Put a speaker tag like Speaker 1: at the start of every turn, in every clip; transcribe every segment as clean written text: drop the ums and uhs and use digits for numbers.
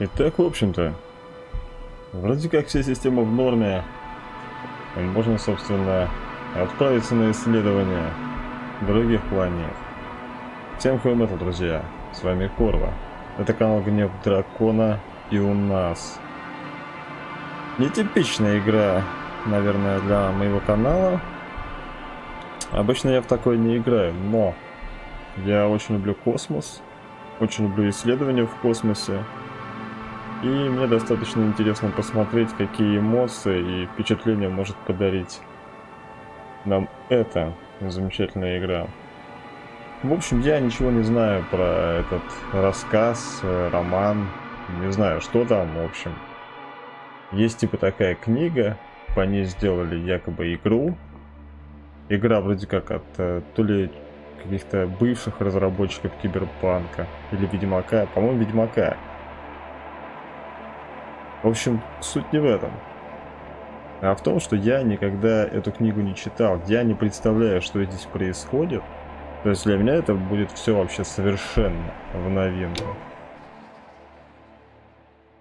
Speaker 1: Итак, в общем-то, вроде как вся система в норме. И можно, собственно, отправиться на исследование других планет. Всем это, друзья. С вами Корва. Это канал Гнев Дракона, и у нас нетипичная игра, наверное, для моего канала. Обычно я в такой не играю, но я очень люблю космос, очень люблю исследования в космосе. И мне достаточно интересно посмотреть, какие эмоции и впечатления может подарить нам эта замечательная игра. В общем, я ничего не знаю про этот рассказ, роман, не знаю, что там, в общем. Есть типа такая книга, по ней сделали якобы игру. Игра вроде как от то ли каких-то бывших разработчиков Киберпанка или Ведьмака, по-моему, Ведьмака. В общем, суть не в этом, а в том, что я никогда эту книгу не читал. Я не представляю, что здесь происходит. То есть для меня это будет все вообще совершенно в новинку.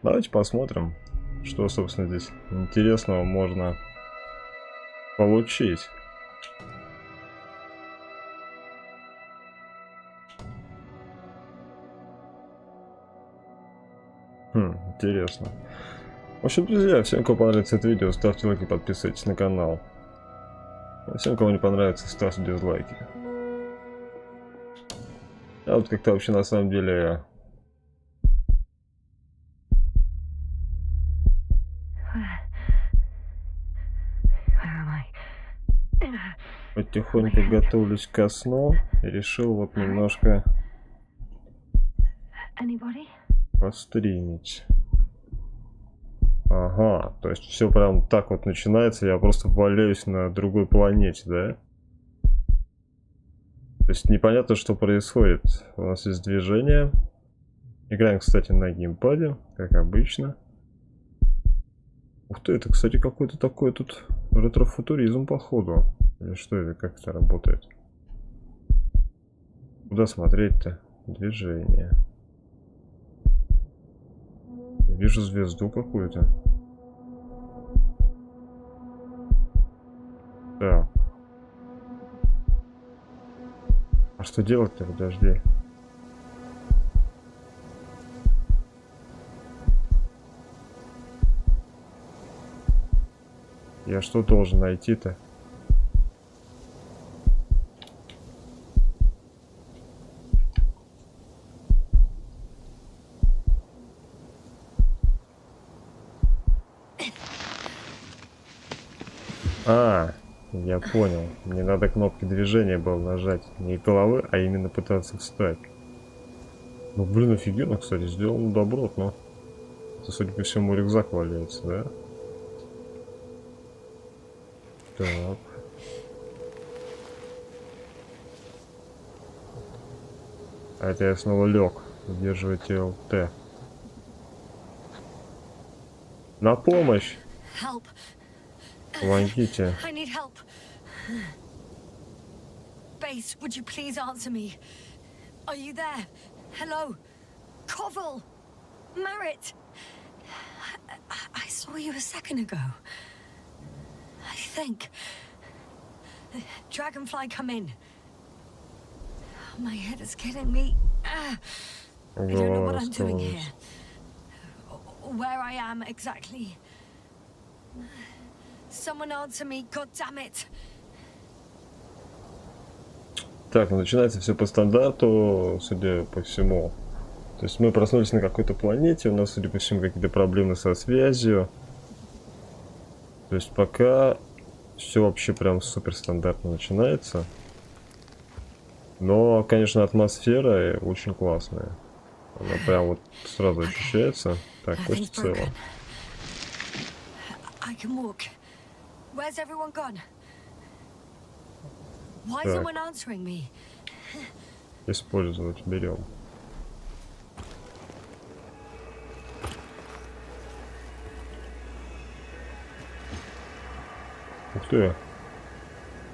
Speaker 1: Давайте посмотрим, что, собственно, здесь интересного можно получить. Интересно. В общем, друзья, всем, кому понравится это видео, ставьте лайки, подписывайтесь на канал. А всем, кому не понравится, ставьте дизлайки. А вот как-то вообще на самом деле... Потихоньку готовлюсь ко сну и решил вот немножко постримить. Ага, то есть все прям так вот начинается, я просто валяюсь на другой планете, да? То есть непонятно, что происходит. У нас есть движение. Играем, кстати, на геймпаде, как обычно. Ух ты, это, кстати, какой-то такой тут ретро-футуризм, походу. Или что это, как это работает? Куда смотреть-то? Движение. Вижу звезду какую-то. Да. А что делать-то? Подожди. Я что должен найти-то? А, я понял. Мне надо кнопки движения было нажать. Не головы, а именно пытаться встать. Ну, блин, офигенно, кстати, сделано добротно. Это, судя по всему, рюкзак валяется, да? Так. А это я снова лег. Удерживайте ЛТ. На помощь! Помогите.
Speaker 2: Base, would you please answer me? Are you there? Hello? Koval? Merritt? I saw you a second ago. I think. Dragonfly, come in. My head is killing me. I don't know what I'm doing here. Where I am exactly. Someone answer me, god damn it.
Speaker 1: Так, начинается все по стандарту, судя по всему. То есть мы проснулись на какой-то планете, у нас, судя по всему, какие-то проблемы со связью. То есть пока все вообще прям супер стандартно начинается. Но, конечно, атмосфера очень классная. Она прям вот сразу ощущается. Так, кость цела. Использовать, берем. Ух ты.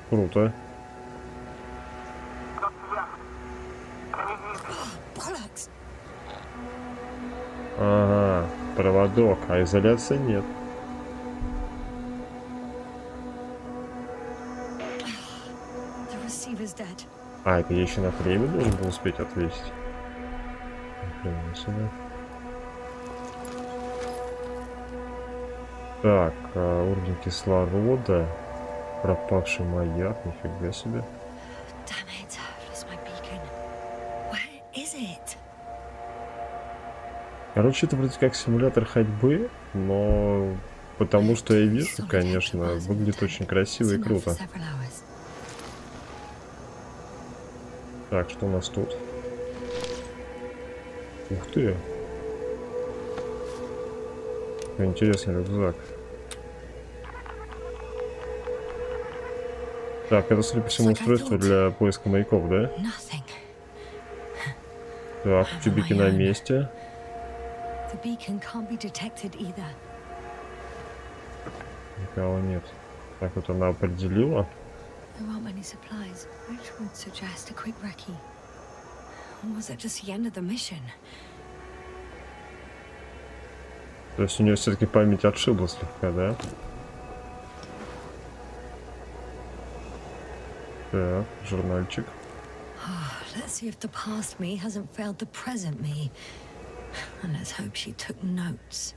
Speaker 1: Круто. Ага. проводок, а изоляции нет. А, это я еще на время должен был успеть ответить. Так, уровень кислорода. Пропавший маяк, нифига себе. Короче, это вроде как симулятор ходьбы, но потому что я вижу, конечно, выглядит очень красиво и круто. Так, что у нас тут? Ух ты! Интересный рюкзак. Так, это, судя по всему, устройство для поиска маяков, да? Так, тюбики на месте. Никого нет. Так, вот она определила. То есть у нее все-таки память отшибла слегка, да? Так, журнальчик.
Speaker 2: Let's see if the past me hasn't failed the present me. And let's hope she took notes.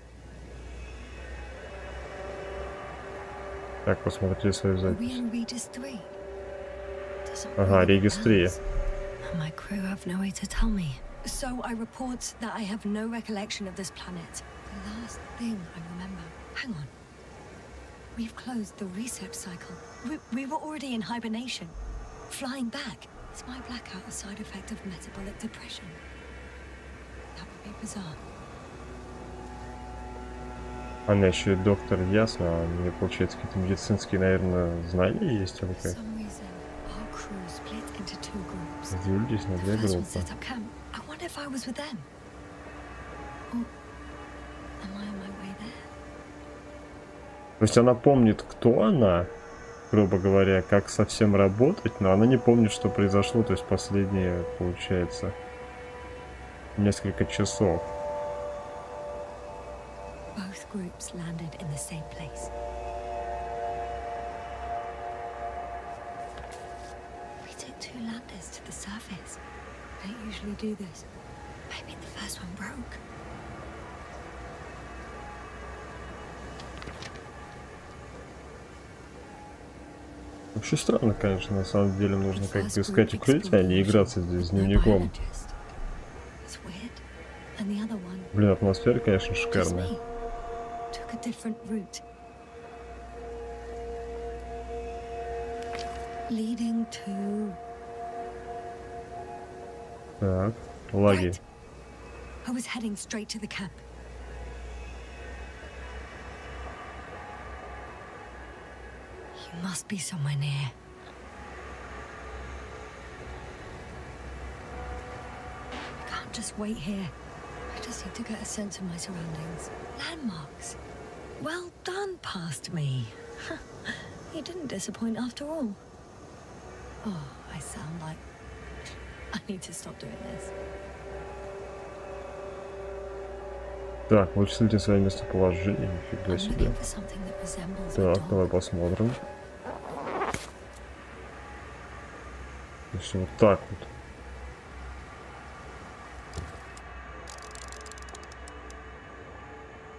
Speaker 1: Так, посмотрите свою запись. Ага, регистрия.
Speaker 2: My crew have no way to tell me. So I report that I have no recollection of this planet. The last thing I remember. Hang on. We've closed the research cycle. We were already in hibernation. Flying back. Is my blackout a side effect of metabolic depression? That would be bizarre.
Speaker 1: Она еще и доктор, ясно. А мне, получается, какие-то медицинские, наверное, знания есть, или как? Разделились на две группы. То есть она помнит, кто она, грубо говоря, как совсем работать, но она не помнит, что произошло, то есть последние, получается, несколько часов.
Speaker 2: Groups landed in the same place. We took 2 landers to the surface. I don't usually do this. Maybe the first one broke.
Speaker 1: Вообще странно, конечно, на самом деле нужно как-то искать укрытие, а не играться здесь с дневником. Блин, атмосфера, конечно, шикарная.
Speaker 2: A different route, leading to.
Speaker 1: Так, лагерь.
Speaker 2: Right. I was heading straight to the camp. You must be somewhere near. I can't just wait here. I just need to get a sense of my surroundings. Landmarks. Well done, past me. You didn't disappoint after all. Oh, I sound like... I need to stop doing this.
Speaker 1: Так, вычислите свое местоположение, нифига себе. Так, давай посмотрим. То есть вот так вот.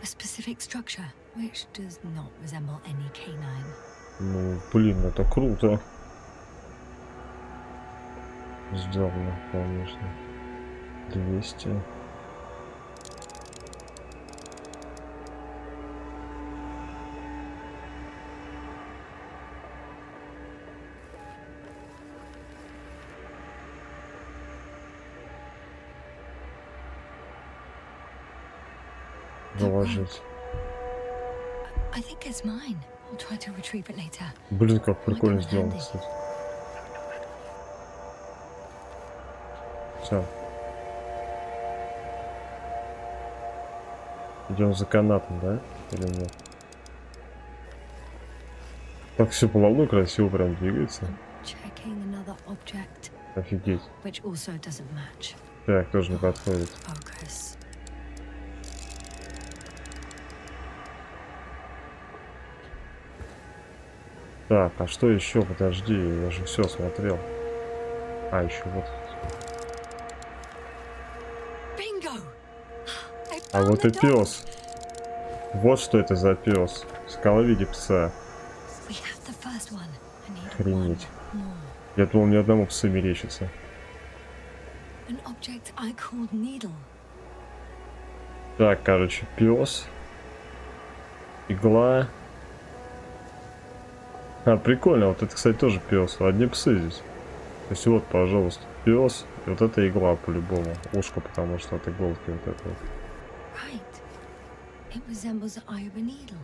Speaker 2: Specific structure, which does not resemble any canine.
Speaker 1: Ну, блин, это круто. Сделано, конечно. 200. Заложить. Блин, как прикольно сделано, кстати. Все. Идем за канатом, да? Или нет? Так все половно красиво прям двигается. Офигеть. Так, тоже не подходит. Так, а что еще? Подожди, я же все смотрел. А, еще вот.
Speaker 2: Bingo! I
Speaker 1: А
Speaker 2: found
Speaker 1: вот
Speaker 2: the
Speaker 1: и
Speaker 2: dog.
Speaker 1: пес. Вот что это за пес. Скала в виде пса.
Speaker 2: We have the first one. I need
Speaker 1: Охренеть.
Speaker 2: one more.
Speaker 1: Я думал, ни одному псу мерещится.
Speaker 2: An object I called needle.
Speaker 1: Так, короче, пес. Игла. А, прикольно. Вот это, кстати, тоже пес. Одни псы здесь. То есть вот, пожалуйста, пес. И вот эта игла по-любому. Ушко, потому что от иголки вот это вот.
Speaker 2: Right. It resembles the eye of a needle.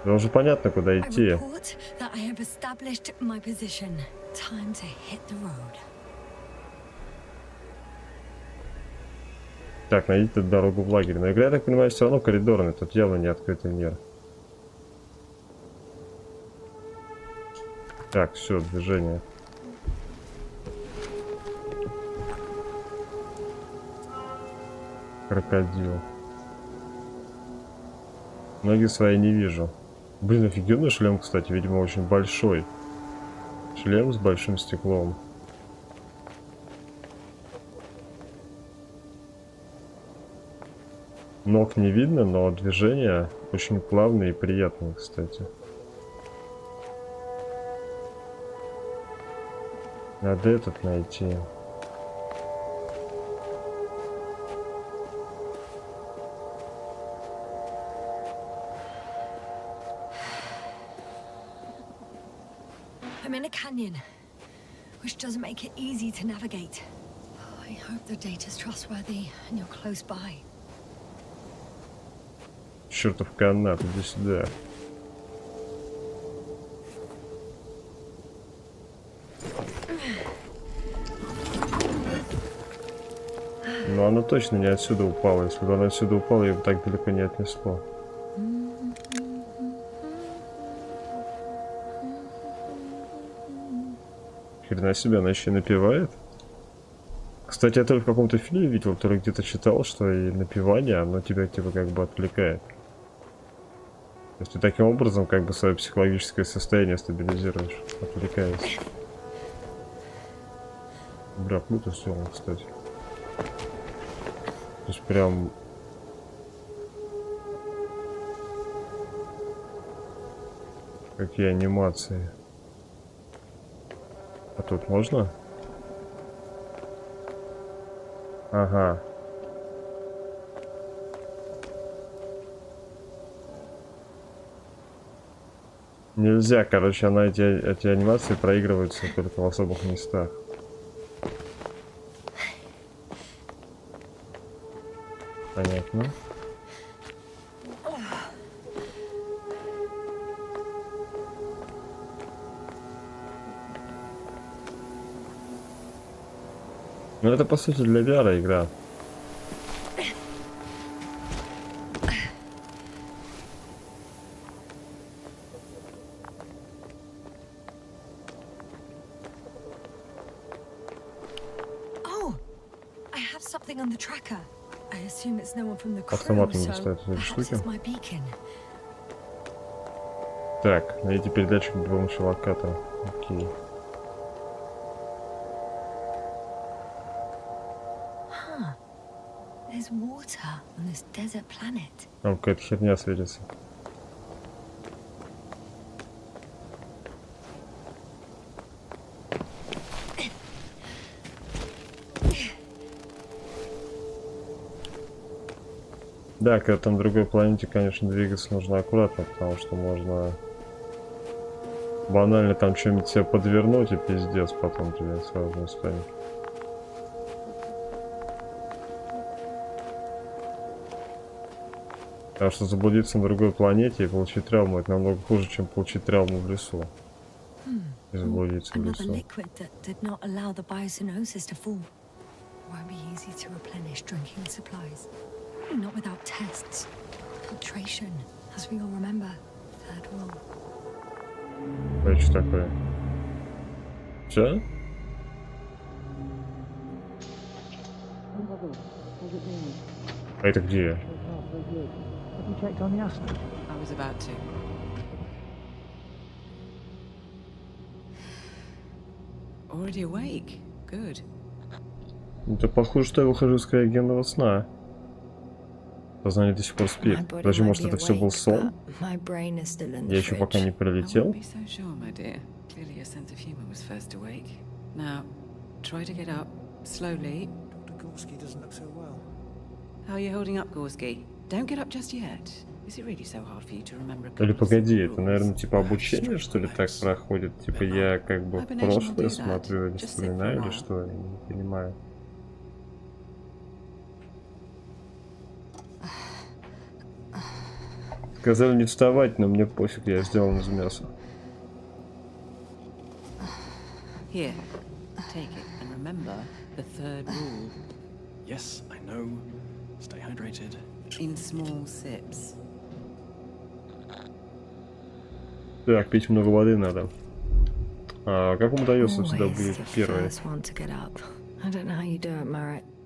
Speaker 1: Да уже понятно, куда
Speaker 2: I
Speaker 1: идти.
Speaker 2: report that I have established my position. Time to hit the road.
Speaker 1: Так, найдите дорогу в лагерь. Но игра, я так понимаю, все равно коридорная. Тут явно не открытый мир. Так, все, движение. Крокодил. Ноги свои не вижу. Блин, офигенный шлем, кстати, видимо, очень большой. Шлем с большим стеклом. Ног не видно, но движение очень плавное и приятное, кстати. Надо этот найти.
Speaker 2: I'm in a canyon, which doesn't make it easy to navigate. I hope the data's trustworthy and you're close by.
Speaker 1: Чертов канат, иди сюда. Но она точно не отсюда упала. Если бы она отсюда упала, ее бы так далеко не отнесло. Хрена себе, она еще и напевает. Кстати, я только в каком-то фильме видел, который где-то читал, что и напевание, оно тебя типа как бы отвлекает. То есть ты таким образом как бы свое психологическое состояние стабилизируешь, отвлекаясь. Бля, круто сделано, кстати. То есть прям... Какие анимации. А тут можно? Ага. Нельзя, короче, она эти анимации проигрываются только в особых местах. Понятно. Ну это по сути для VR игра.
Speaker 2: Oh, I have something on the tracker. I assume it's no one from the crew,
Speaker 1: Автоматом
Speaker 2: so
Speaker 1: достают эти
Speaker 2: perhaps
Speaker 1: штуки.
Speaker 2: it's my beacon.
Speaker 1: Так, найти передатчик с помощью локатора. Окей.
Speaker 2: Huh. There's water on this desert planet.
Speaker 1: Там какая-то херня светится. Да, когда там на другой планете, конечно, двигаться нужно аккуратно, потому что можно банально там что-нибудь себе подвернуть и пиздец потом тебе сразу не станет. Потому что заблудиться на другой планете и получить травму — это намного хуже, чем получить травму в лесу. И заблудиться в
Speaker 2: Another
Speaker 1: лесу.
Speaker 2: liquid that did not allow the biocenosis to fall. Won't be easy to replenish drinking supplies. Not without tests. Filtration, as we all remember. Third rule.
Speaker 1: Это что такое? Все? А это где?
Speaker 3: Have you checked on Yasna?
Speaker 4: I was about to. Already awake. Good.
Speaker 1: Это похоже, что я выхожу из криогенного сна. Сознание до сих пор спит. Даже может это все был сон? Я еще пока не прилетел.
Speaker 4: I wouldn't be so sure, my dear. Clearly your sense of humor was first awake. Now, try to get up slowly.
Speaker 3: Dr. Gorski doesn't look so well.
Speaker 4: How are you holding up, Gorski? Don't get up just yet. Is it really so hard for you to remember a couple
Speaker 1: Или
Speaker 4: of
Speaker 1: погоди,
Speaker 4: simple
Speaker 1: это, наверное,
Speaker 4: rules?
Speaker 1: типа обучение, что ли, так проходит? Типа я как бы в прошлое смотрю или вспоминаю, или что? Я не понимаю. Сказали не вставать, но мне пофиг, я сделан из мяса.
Speaker 4: Here, take it and remember the third rule.
Speaker 5: Yes, I know. Stay hydrated.
Speaker 4: In small sips.
Speaker 1: Так, пить много воды надо. А как вам удается всегда будет первое?
Speaker 4: It's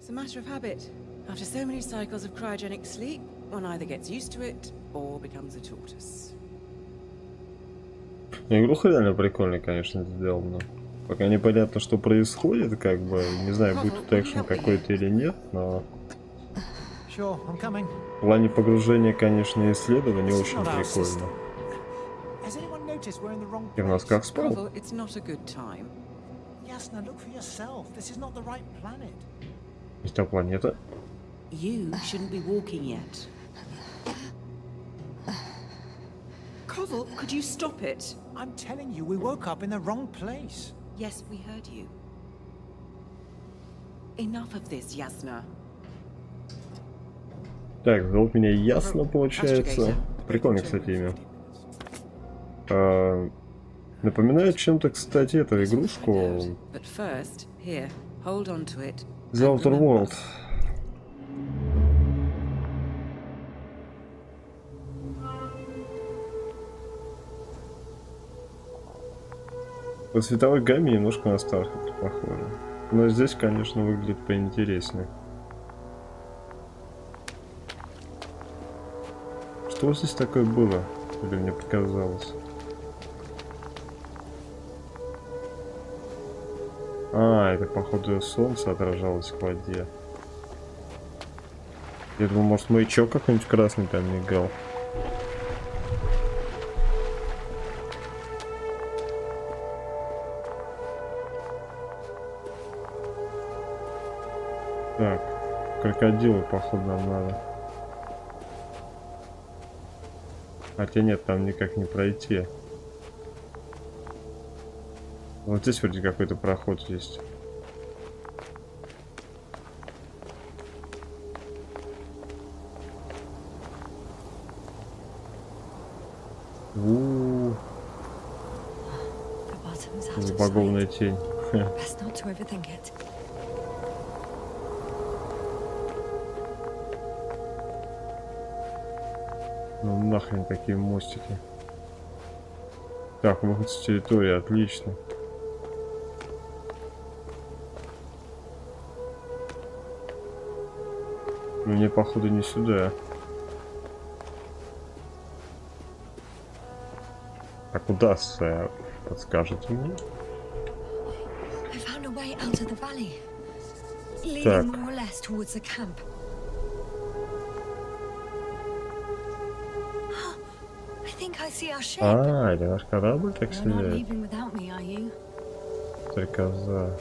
Speaker 4: a matter of habit. After so many cycles of cryogenic sleep, one either gets used to it or becomes a tortoise.
Speaker 1: Игруха реально прикольная, конечно, сделана. Пока непонятно, что происходит, как бы, не знаю, будет тут экшен какой-то или нет, но
Speaker 3: Sure, I'm coming.
Speaker 1: в плане погружения, конечно, и исследования очень прикольно.
Speaker 3: Has anyone noticed we're in the wrong
Speaker 1: И в носках спал.
Speaker 4: Grovel, it's not a good time.
Speaker 3: Yasna, look for yourself. This is not the right planet.
Speaker 1: Есть та планета.
Speaker 4: You shouldn't be walking yet. Grovel, could you stop it?
Speaker 3: I'm telling you, we woke up in the wrong place.
Speaker 4: Yes, we heard you. Enough of this, Yasna.
Speaker 1: Так, зовут меня Ясно, получается. Прикольно, кстати, имя. Напоминает чем-то, кстати, эту игрушку
Speaker 4: But first, here, hold on to it.
Speaker 1: The Outer World. По цветовой гамме немножко на Starfield похоже. Но здесь, конечно, выглядит поинтереснее. Что здесь такое было? Или мне показалось? А, это походу солнце отражалось в воде. Я думал, может, маячок какой-нибудь красный там мигал. Так, крокодилы, походу, нам надо. Хотя нет, там никак не пройти. Вот здесь вроде какой-то проход есть. Забагованная тень. Ну нахрен такие мостики. Так, выход с территории, отлично. Мне походу не сюда. А куда, сэр? Подскажете мне? Так. А, это наш корабль так стреляет? Стрекоза.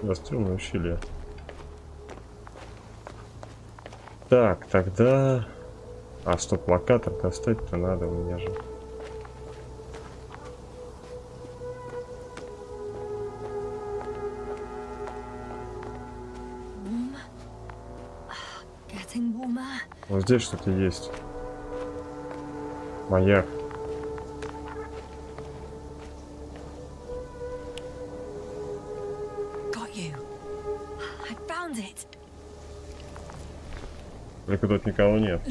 Speaker 1: Застрёмное ущелье. Так, тогда... А, стоп, локатор достать-то надо у меня же. Вот здесь что-то есть. Маяк. Только тут никого нет.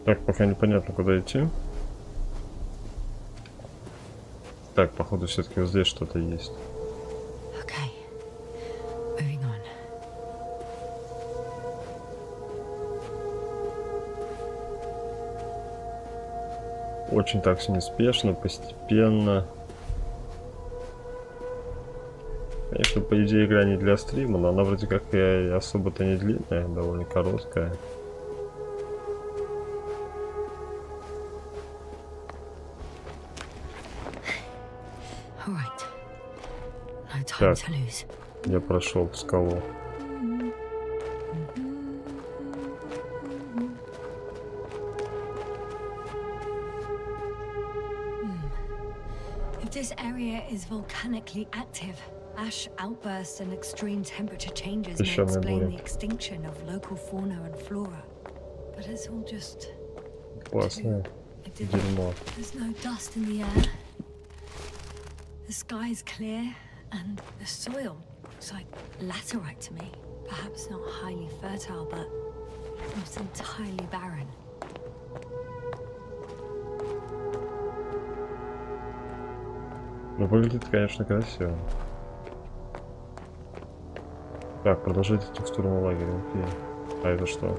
Speaker 1: Так, пока непонятно, куда идти. Так, походу, все-таки вот здесь что-то есть.
Speaker 2: Okay. Moving on.
Speaker 1: Очень так все неспешно, постепенно. Конечно, по идее, игра не для стрима, но она вроде как и особо-то не длинная, довольно короткая.
Speaker 2: All right. No time
Speaker 1: Так,
Speaker 2: to lose.
Speaker 1: я прошел скалу.
Speaker 2: If this area is volcanically active, ash outbursts and extreme temperature changes may
Speaker 1: Песчаные
Speaker 2: explain
Speaker 1: бури.
Speaker 2: the extinction of local fauna and flora. But it's all just
Speaker 1: Классное
Speaker 2: it didn't.
Speaker 1: дерьмо.
Speaker 2: There's no dust in the air. The sky is clear, and the soil looks like laterite to me. Perhaps not highly fertile, but not entirely barren.
Speaker 1: Ну, выглядит, конечно, красиво. Так, продолжайте текстурного лагеря, окей. А это что?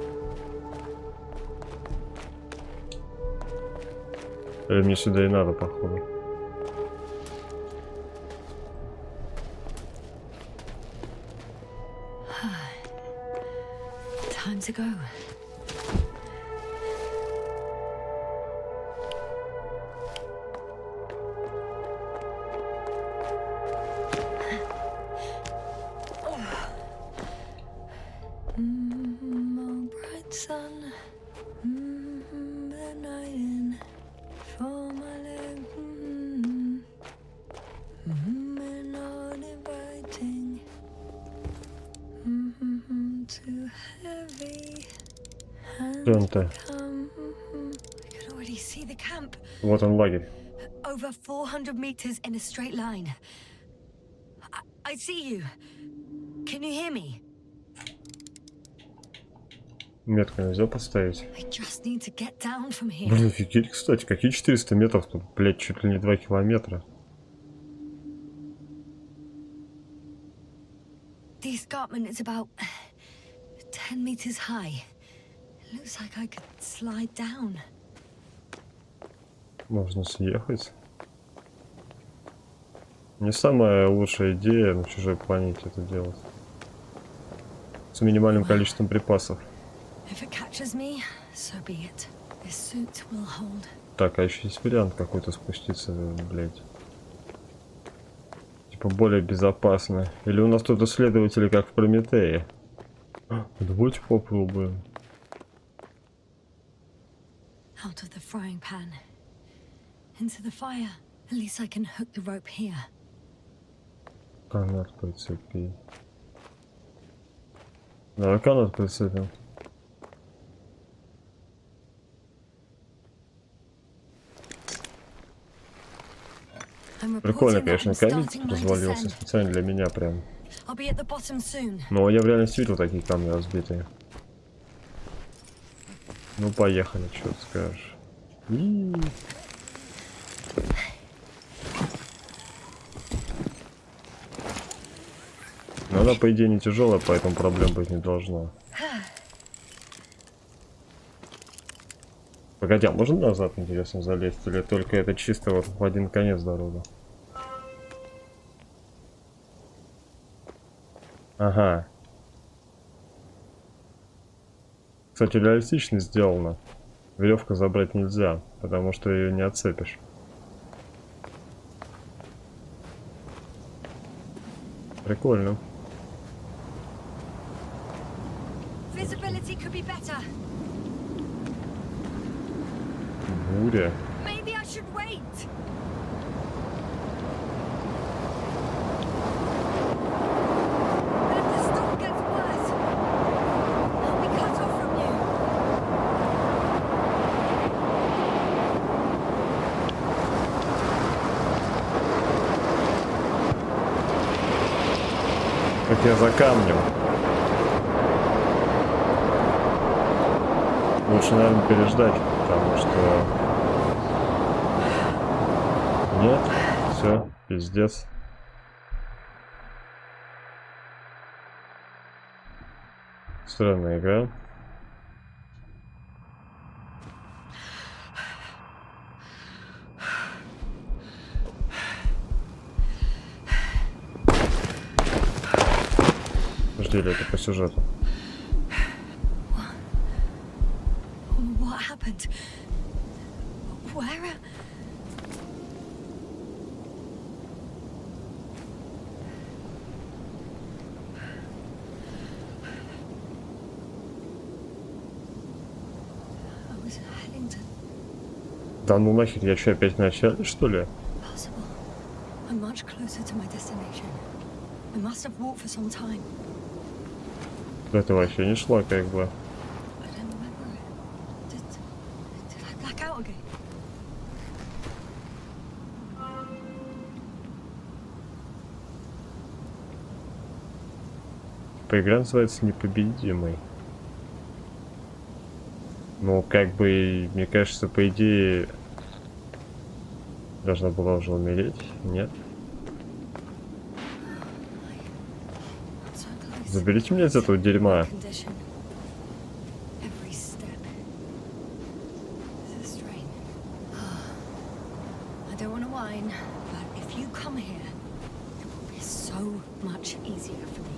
Speaker 1: Или мне сюда и надо, походу.
Speaker 2: Time to go. Oh, bright sun, the night in for my leg, and not inviting, too heavy.
Speaker 1: Тём-то.
Speaker 2: I can already see the camp.
Speaker 1: Вот он лагерь.
Speaker 2: Over 400 meters in a straight line. I see you. Can you hear me?
Speaker 1: Метку нельзя поставить.
Speaker 2: I just need to get down from here.
Speaker 1: Блин, офигеть, кстати, какие 400 метров тут, блядь, чуть ли не 2 километра.
Speaker 2: The escarpment is about 10 meters high. It looks like I could slide down.
Speaker 1: Можно съехать. Не самая лучшая идея на чужой планете это делать. С минимальным количеством припасов.
Speaker 2: If it catches me, so be it. This suit will hold.
Speaker 1: Так, а еще есть вариант какой-то спуститься, блядь. Типа более безопасно. Или у нас тут исследователи, как в Прометее. Давайте попробуем.
Speaker 2: Out of the frying pan. Into the fire. At least I can hook the rope here.
Speaker 1: Канат прицепи. Давай канат прицепим. Прикольно, конечно, камень развалился специально для меня прям. Но я в реальности видел такие камни разбитые. Ну поехали, что ты скажешь. Но она, по идее, не тяжелая, поэтому проблем быть не должно. Погоди, а можно назад, интересно, залезть? Или только это чисто вот в один конец дороги? Ага. Кстати, реалистично сделано. Веревку забрать нельзя, потому что ее не отцепишь. Прикольно. Буря. Как я за камнем. Лучше, наверное, переждать. Потому что... Нет, все, пиздец. Странная игра. Ждали это по сюжету.
Speaker 2: What happened? Where? I was heading to
Speaker 1: Да ну нахер, я что, опять в начале, что ли?
Speaker 2: possible. I'm much closer to my destination. I must have walked for some time.
Speaker 1: Это вообще не шло, как бы.
Speaker 2: I don't remember it. Did I black out again?
Speaker 1: Игра называется «Непобедимый». Ну, как бы, мне кажется, по идее, должна была уже умереть, нет?
Speaker 2: I'm so close.
Speaker 1: Заберите меня из этого дерьма.
Speaker 2: Condition. Every step is a strain. I don't want to whine, but if you come here, it will be so much easier for me.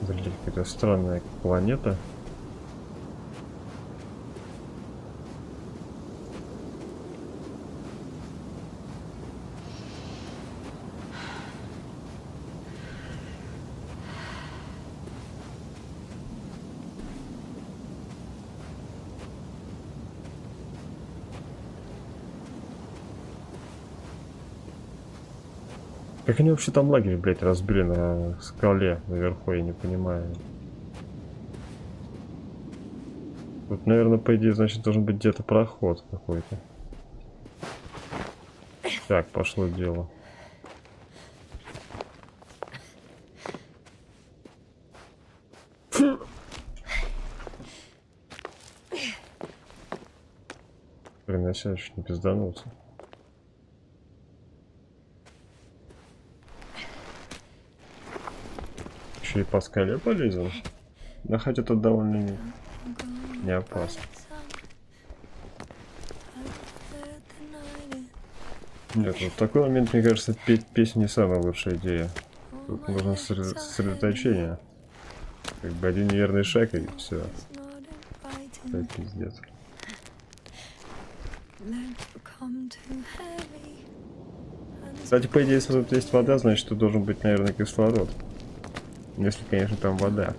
Speaker 1: Блин, какая-то странная планета. Как они вообще там лагерь, блядь, разбили на скале наверху, я не понимаю. Тут, наверное, по идее, значит, должен быть где-то проход какой-то. Так, пошло дело. Блин, я сейчас чуть не пизданулся. Еще и по скале полезем. Да хотя тут довольно не опасно. Нет, вот в такой момент, мне кажется, петь песню не самая лучшая идея. Тут нужно сосредоточение. Как бы один неверный шаг и все. Это пиздец. Кстати, по идее, если тут есть вода, значит, тут должен быть, наверное, кислород. Если, конечно, там вода.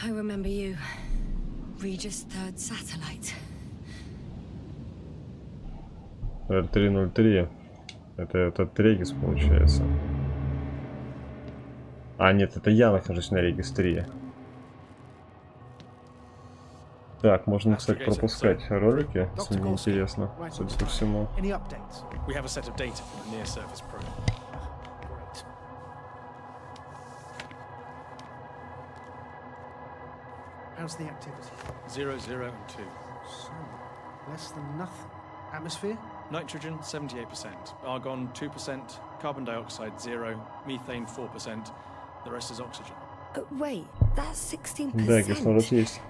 Speaker 2: I remember you. Regis' third satellite.
Speaker 1: R303. Это этот Регис, получается. А, нет, это я нахожусь на Регис 3. Так, можно, кстати, пропускать ролики, если мне интересно, судя по всему.
Speaker 3: Any updates?
Speaker 5: We have a set of data from the near-surface probe.
Speaker 3: Great. How's the activity?
Speaker 5: 0, 0, and 2.
Speaker 3: So, less than nothing. Atmosphere?
Speaker 5: Nitrogen 78%, argon 2%, carbon dioxide 0, methane 4%. The rest is oxygen.
Speaker 2: Wait, that's 16%.
Speaker 1: Да, кислород есть.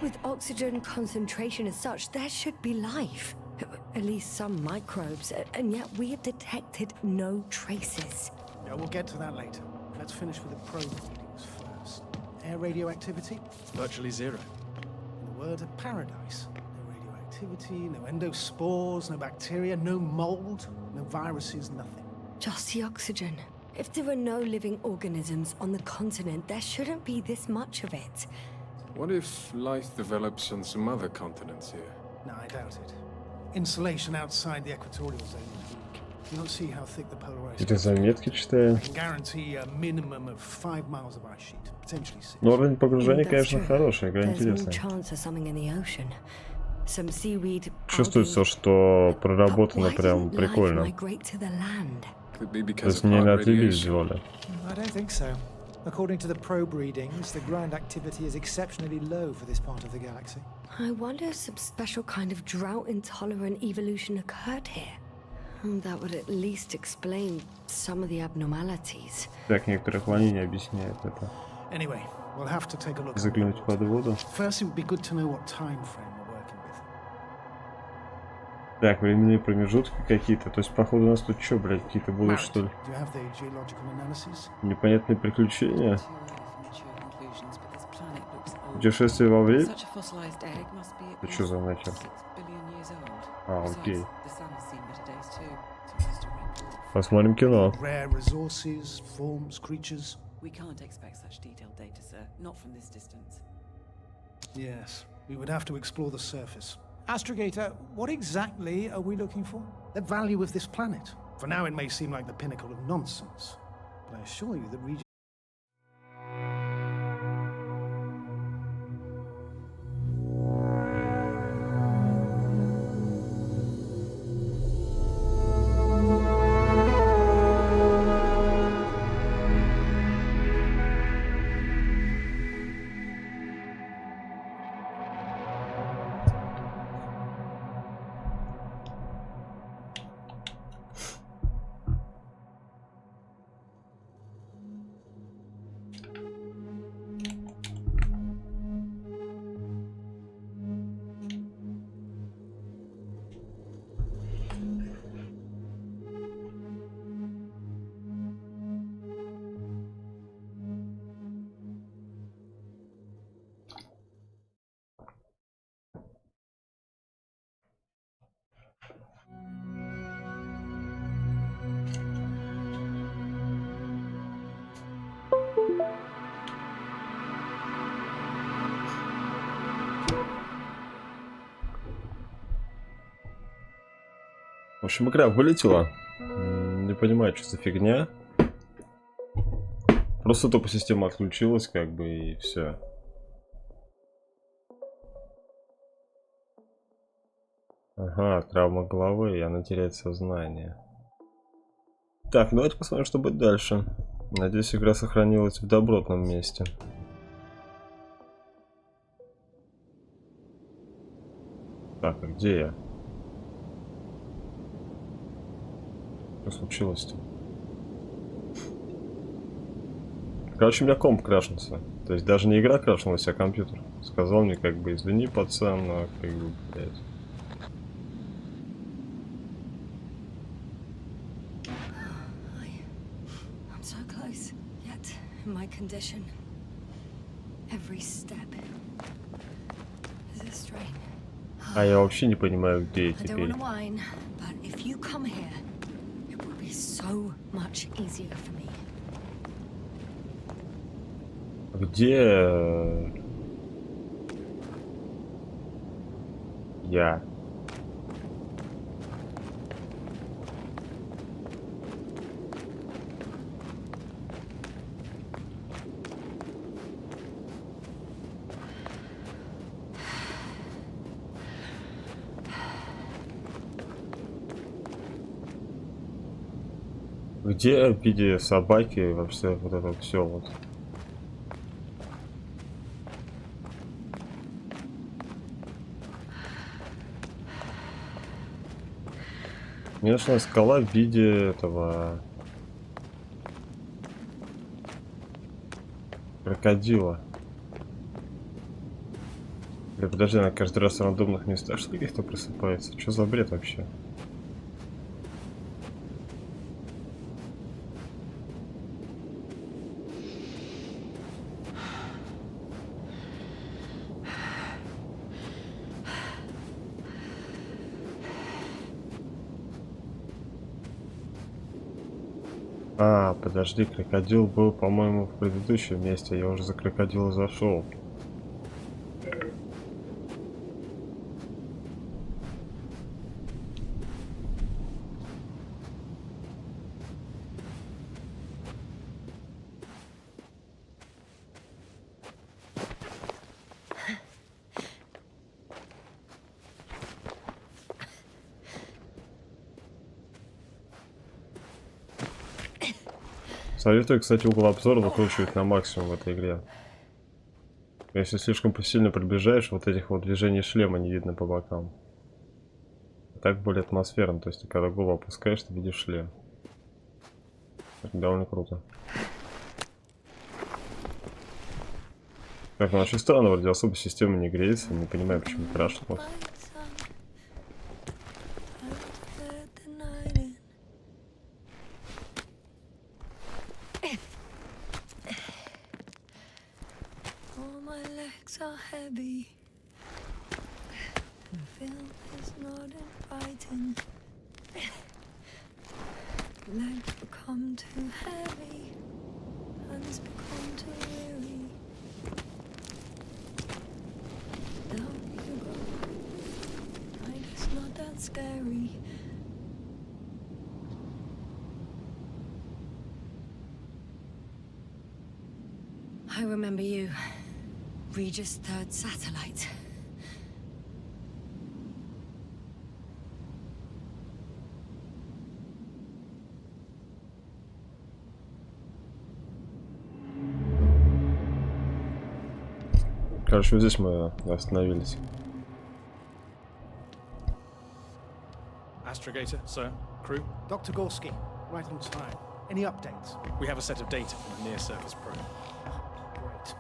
Speaker 2: With oxygen concentration as such, there should be life. At least some microbes, and yet we have detected no traces.
Speaker 3: Yeah, we'll get to that later. Let's finish with the probe readings first. Air radioactivity?
Speaker 5: Virtually 0.
Speaker 3: In the word of paradise. No radioactivity, no endospores, no bacteria, no mold, no viruses, nothing.
Speaker 2: Just the oxygen. If there are no living organisms on the continent, there shouldn't be this much of it.
Speaker 6: What if life develops on some other continents here?
Speaker 3: No, I doubt it. Insulation outside the equatorial zone is weak. You don't see how thick the polar ice
Speaker 1: Это
Speaker 3: is.
Speaker 1: заметки читаю.
Speaker 3: I can guarantee a minimum of 5 miles of ice sheet, potentially 6.
Speaker 1: Но уровень погружения,
Speaker 2: That's
Speaker 1: конечно,
Speaker 2: true.
Speaker 1: хороший, игра
Speaker 2: There's more
Speaker 1: интересная.
Speaker 2: chance of something in the ocean. some seaweed,
Speaker 1: Чувствуется,
Speaker 2: algae.
Speaker 1: что проработано
Speaker 2: Why
Speaker 1: прям
Speaker 2: didn't life
Speaker 1: прикольно.
Speaker 2: migrate to the land?
Speaker 6: Could be
Speaker 1: То
Speaker 6: because
Speaker 1: есть
Speaker 6: of
Speaker 1: не
Speaker 6: hard
Speaker 1: на телевизоре
Speaker 6: radiation.
Speaker 1: сделали.
Speaker 3: I don't think so. According to the probe readings, the ground activity is exceptionally low for this part of the galaxy.
Speaker 2: I wonder if some special kind of drought-intolerant evolution occurred here. That would at least explain some of the abnormalities.
Speaker 1: Так, некоторые отклонения объясняют это.
Speaker 3: Anyway, we'll have to take a look.
Speaker 1: Заглянуть под воду.
Speaker 3: First, it would be good to know what time frame we're working with.
Speaker 1: Так, временные промежутки какие-то. То есть, походу, у нас тут что, блядь, какие-то будут,
Speaker 3: Marriott,
Speaker 1: что ли?
Speaker 3: do you have the geological analysis?
Speaker 1: Непонятные приключения?
Speaker 4: Too early for mature conclusions, but this planet looks old.
Speaker 1: Путешествие во времени?
Speaker 4: Such a fossilized egg must be at
Speaker 1: Это что за
Speaker 4: least
Speaker 1: нахер?
Speaker 4: 6 billion years old.
Speaker 1: А,
Speaker 4: Besides,
Speaker 1: окей.
Speaker 4: the sun has seen better days too, so as to record.
Speaker 1: Посмотрим кино.
Speaker 3: Rare resources, forms, creatures?
Speaker 4: We can't expect such detailed data, sir. Not from this distance.
Speaker 3: Yes, we would have to explore the surface. Astrogator, what exactly are we looking for? The value of this planet. For now, it may seem like the pinnacle of nonsense, but I assure you that region.
Speaker 1: В общем, игра вылетела. Не понимаю, что за фигня. Просто тупо система отключилась, как бы, и все. Ага, травма головы, и она теряет сознание. Так, давайте посмотрим, что будет дальше. Надеюсь, игра сохранилась в добротном месте. Так, а где я? Что случилось-то? Короче, у меня комп крашнулся. То есть даже не игра крашнулась, а компьютер. Сказал мне, как бы, извини, пацан, но как бы, блядь.
Speaker 2: I'm so close, yet in my condition. Every step is a strain.
Speaker 1: А я вообще не понимаю, где я
Speaker 2: I don't
Speaker 1: теперь.
Speaker 2: want to whine, but if you come here, it will be so much easier for me.
Speaker 1: Где я? Где в виде собаки вообще вот это все вот? Мне нашла скала в виде этого крокодила. Или подожди, она каждый раз в рандомных местах что каких-то просыпается. Что за бред вообще? А, подожди, крокодил был, по-моему, в предыдущем месте. Я уже за крокодила зашел. Советую, кстати, угол обзора выкручивать на максимум в этой игре. Если слишком сильно приближаешь, вот этих вот движений шлема не видно по бокам. Так более атмосферно, то есть ты когда голову опускаешь, ты видишь шлем. Это довольно круто. Так, ну очень странно, вроде особо система не греется, не понимаю, почему крашнуло.
Speaker 2: Legs become too heavy, hands become too weary. Down you go, like it's not that scary. I remember you, Regis' third satellite.
Speaker 1: Короче, вот здесь мы остановились.
Speaker 5: Astrogator, sir, crew.
Speaker 3: Dr. Gorski, right on time. Any updates?
Speaker 5: We have a set of data from the near-surface probe.
Speaker 3: Great.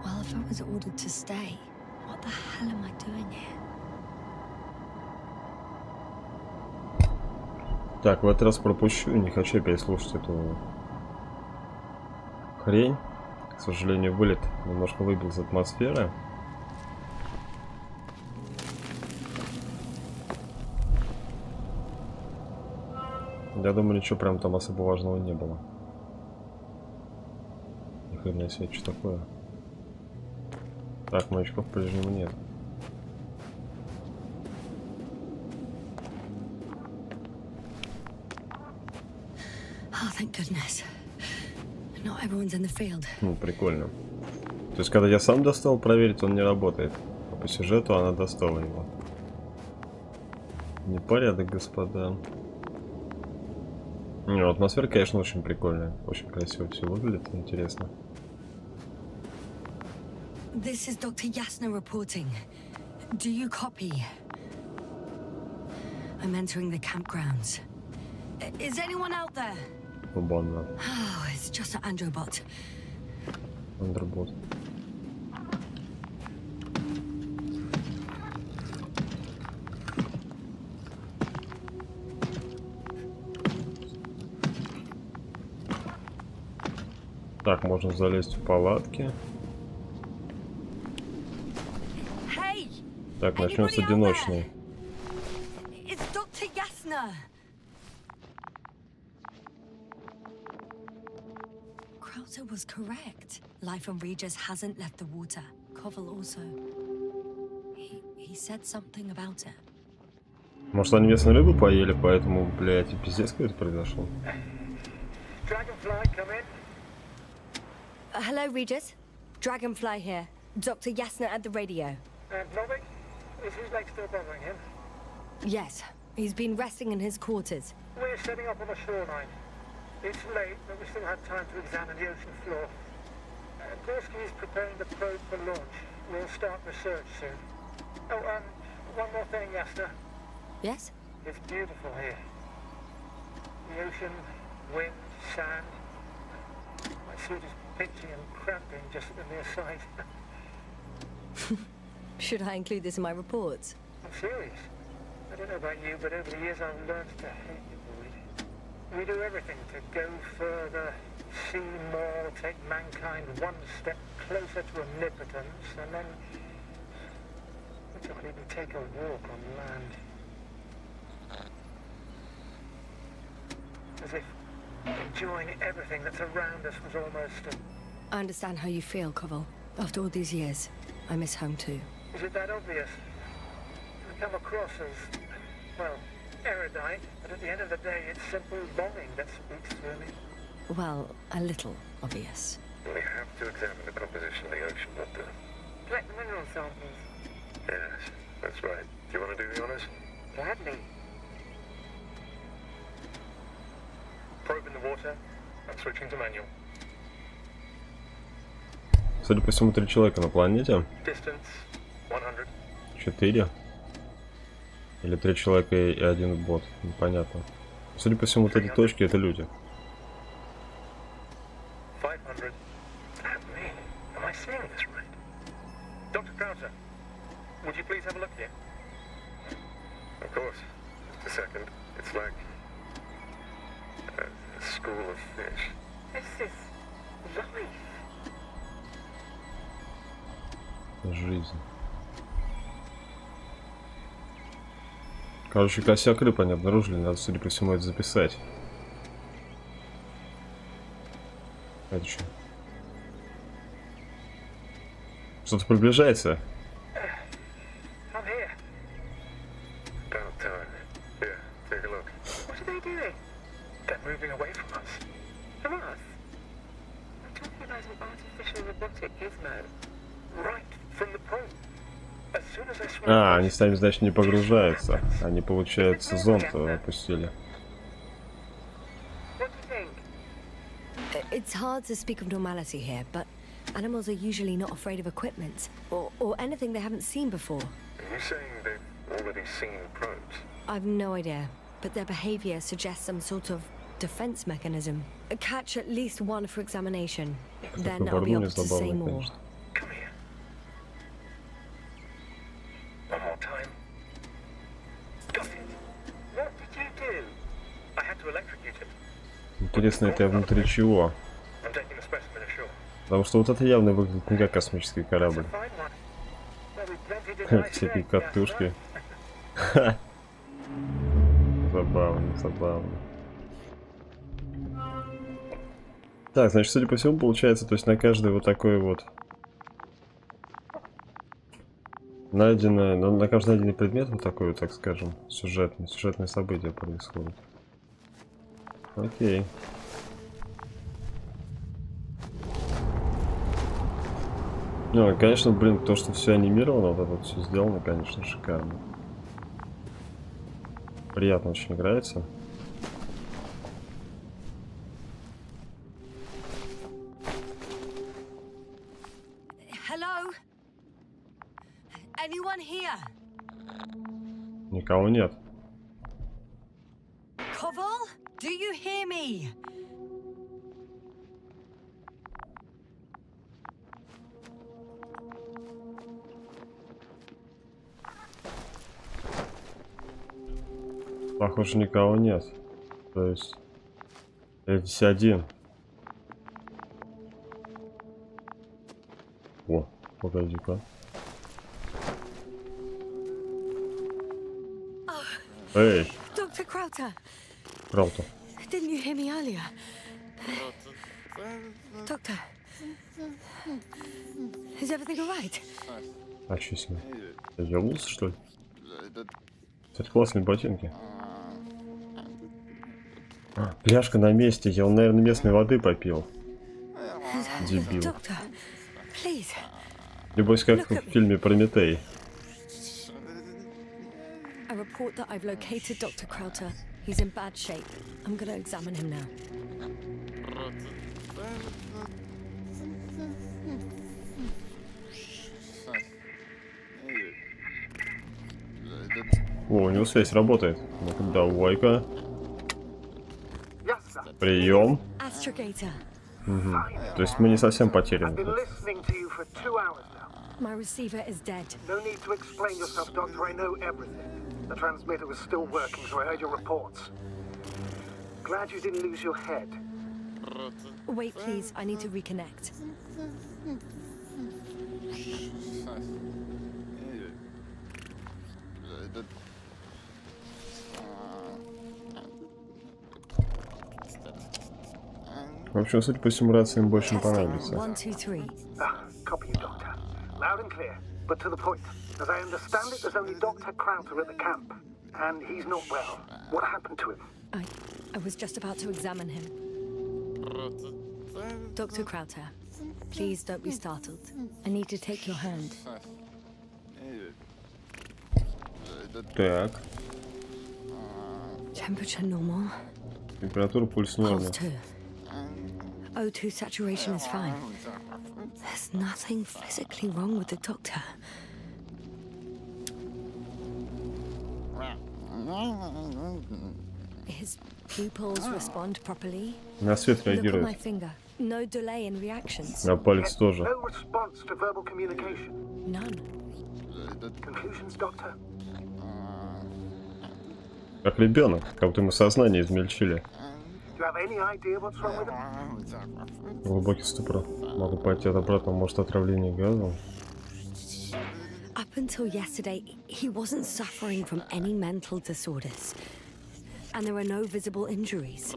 Speaker 2: Well, if I was ordered to stay, what the hell am I doing here?
Speaker 1: Так, в этот раз пропущу, не хочу опять слушать эту хрень. К сожалению, вылет немножко выбил из атмосферы. Я думаю, ничего прям там особо важного не было. Ни хрена себе, что такое? Так, маячков по-прежнему нет.
Speaker 2: Oh, thank goodness. Not everyone's in the field.
Speaker 1: Ну, прикольно. То есть, когда я сам достал проверить, он не работает. А по сюжету она достала его. Непорядок, господа. Ну, атмосфера, конечно, очень прикольная. Очень красиво все выглядит, интересно.
Speaker 2: This is Dr. Yasna reporting. Do you copy? I'm entering the campgrounds. Is anyone out there?
Speaker 1: Бомбанно.
Speaker 2: Oh, it's just an Androbot.
Speaker 1: Андробот. Так, можно залезть в палатки.
Speaker 2: Hey!
Speaker 1: Так, начнем с одиночной.
Speaker 2: It's Dr. Yasna. Krauser was correct. Life on Regis hasn't left the water. Koval also. He said something about it.
Speaker 1: Может, они местную рыбу поели, поэтому, блядь, пиздец какой-то произошел.
Speaker 7: Dragonfly, come in.
Speaker 2: Hello, Regis. Dragonfly here. Dr. Yasna at the radio.
Speaker 7: Novik, is his leg still bothering him?
Speaker 2: Yes, he's been resting in his quarters.
Speaker 7: We're setting up on the shoreline. It's late, but we still have time to examine the ocean floor. Gorski is preparing the probe for launch. We'll start research soon. Oh, one more thing, Yasna.
Speaker 2: Yes?
Speaker 7: It's beautiful here. The ocean, wind, sand. My suit is pitching and cramping just at the near side.
Speaker 2: Should I include this in my reports?
Speaker 7: I'm serious. I don't know about you, but over the years I've learned to hate the void. We do everything to go further, see more, take mankind one step closer to omnipotence, and then we can't even take a walk on land. As if enjoying everything that's around us was almost
Speaker 2: I understand how you feel, Koval. After all these years, I miss home too.
Speaker 7: Is it that obvious? I come across as, well, erudite, but at the end of the day, it's simple longing that speaks through me.
Speaker 2: Well, a little obvious.
Speaker 8: We have to examine the composition of the ocean, Doctor.
Speaker 7: Collect the mineral samples.
Speaker 8: Yes, that's right. Do you want to do the honors?
Speaker 7: Gladly.
Speaker 8: Switching to manual.
Speaker 1: Судя по всему, 3 человека на планете.
Speaker 8: Distance 100.
Speaker 1: 4. Или 3 человека и 1 бот. Непонятно. Судя по всему, вот эти точки — это люди.
Speaker 8: 500. Am I seeing this right? Dr. Krauser, would you please have a look here? Of course. Just a second. It's like a school of fish. This is life.
Speaker 1: Жизнь. Короче, косяк рыб они обнаружили, надо, судя по всему, это записать. Это что? Что-то приближается.
Speaker 8: I'm here. About time. Here, take a look. What are they doing? They're moving away from us. From us? We're talking about an artificial robotic gizmo. Right from the probe. As soon as I swim
Speaker 1: А, они сами, значит, не погружаются. Они, получается, зонд опустили.
Speaker 8: What do you think?
Speaker 2: It's hard to speak of normality here, but animals are usually not afraid of equipment or anything they haven't seen before.
Speaker 8: Are you saying they've already seen probes?
Speaker 2: I've no idea, but their behavior suggests some sort of defense mechanism. Catch at least one for examination, then I'll be able to say more.
Speaker 8: Come here. One more time. Got it. What did you do? I had to electrocute him.
Speaker 1: Интересно, это внутри чего?
Speaker 8: I'm taking the specimen ashore.
Speaker 1: Потому что вот это явно выглядит не как космический корабль.
Speaker 8: Fine one. Well, we've plenty to digest
Speaker 1: Всякие
Speaker 8: today,
Speaker 1: катушки. Забавно, забавно. Так, значит, судя по всему, получается, то есть на каждый вот такой вот найденное, на каждый найденный предмет вот такой вот, так скажем, сюжетное событие происходит. Окей. Ну, конечно, блин, то, что все анимировано, вот это вот все сделано, конечно, шикарно. Приятно очень играется.
Speaker 2: Hello? Anyone here?
Speaker 1: Никого нет.
Speaker 2: Koval? Do you hear me?
Speaker 1: Похоже, никого нет. То есть... Я здесь один. О, погоди-ка. Эй,
Speaker 2: Dr. Crowther,
Speaker 1: Краута.
Speaker 2: didn't you hear me earlier? Doctor, is everything alright?
Speaker 1: А что с ним? Я ебнулся, что ли? Кстати, классные ботинки. А, пляжка на месте. Я, он, наверное, местной воды попил. Дебил.
Speaker 2: Doctor, please.
Speaker 1: Небось, как в фильме «Прометей».
Speaker 2: I report that I've located Dr. Crowther. He's in bad shape. I'm gonna examine him now.
Speaker 1: О, у него связь работает. Ну-ка, давай-ка. Прием.
Speaker 2: Astrogator.
Speaker 1: Угу. То есть мы не совсем потеряны.
Speaker 2: My receiver is dead.
Speaker 3: No need to explain yourself, Doctor. I know everything. The transmitter was still working, so I heard your reports. Glad you didn't lose your head.
Speaker 2: Wait, please. I need to reconnect.
Speaker 1: В общем, судя по всему, рация им больше не понадобится.
Speaker 2: 1, 2, 3.
Speaker 3: Copy you, Doctor. Loud and clear, but to the point. As I understand it, there's only Dr. Crowther at the camp, and he's not well. What happened to him?
Speaker 2: I was just about to examine him. Dr. Crowther, please don't be startled. I need to take your hand.
Speaker 1: Так.
Speaker 2: Temperature normal.
Speaker 1: Температура, пульс норма.
Speaker 2: Pulse 2. O2 saturation is fine. There's nothing physically wrong with the doctor. His pupils respond properly.
Speaker 1: На свет
Speaker 2: Look at my
Speaker 1: реагирует.
Speaker 2: finger. No delay in reactions.
Speaker 1: На палец тоже.
Speaker 3: No response to verbal communication.
Speaker 2: None.
Speaker 3: Conclusions, Doctor?
Speaker 1: Как ребенок, как будто ему сознание измельчили.
Speaker 3: Do you have any idea what's wrong with him?
Speaker 1: Глубокий ступор. Могу пойти от обратного, может, отравление газом.
Speaker 2: Up until yesterday, he wasn't suffering from any mental disorders. And there are no visible injuries.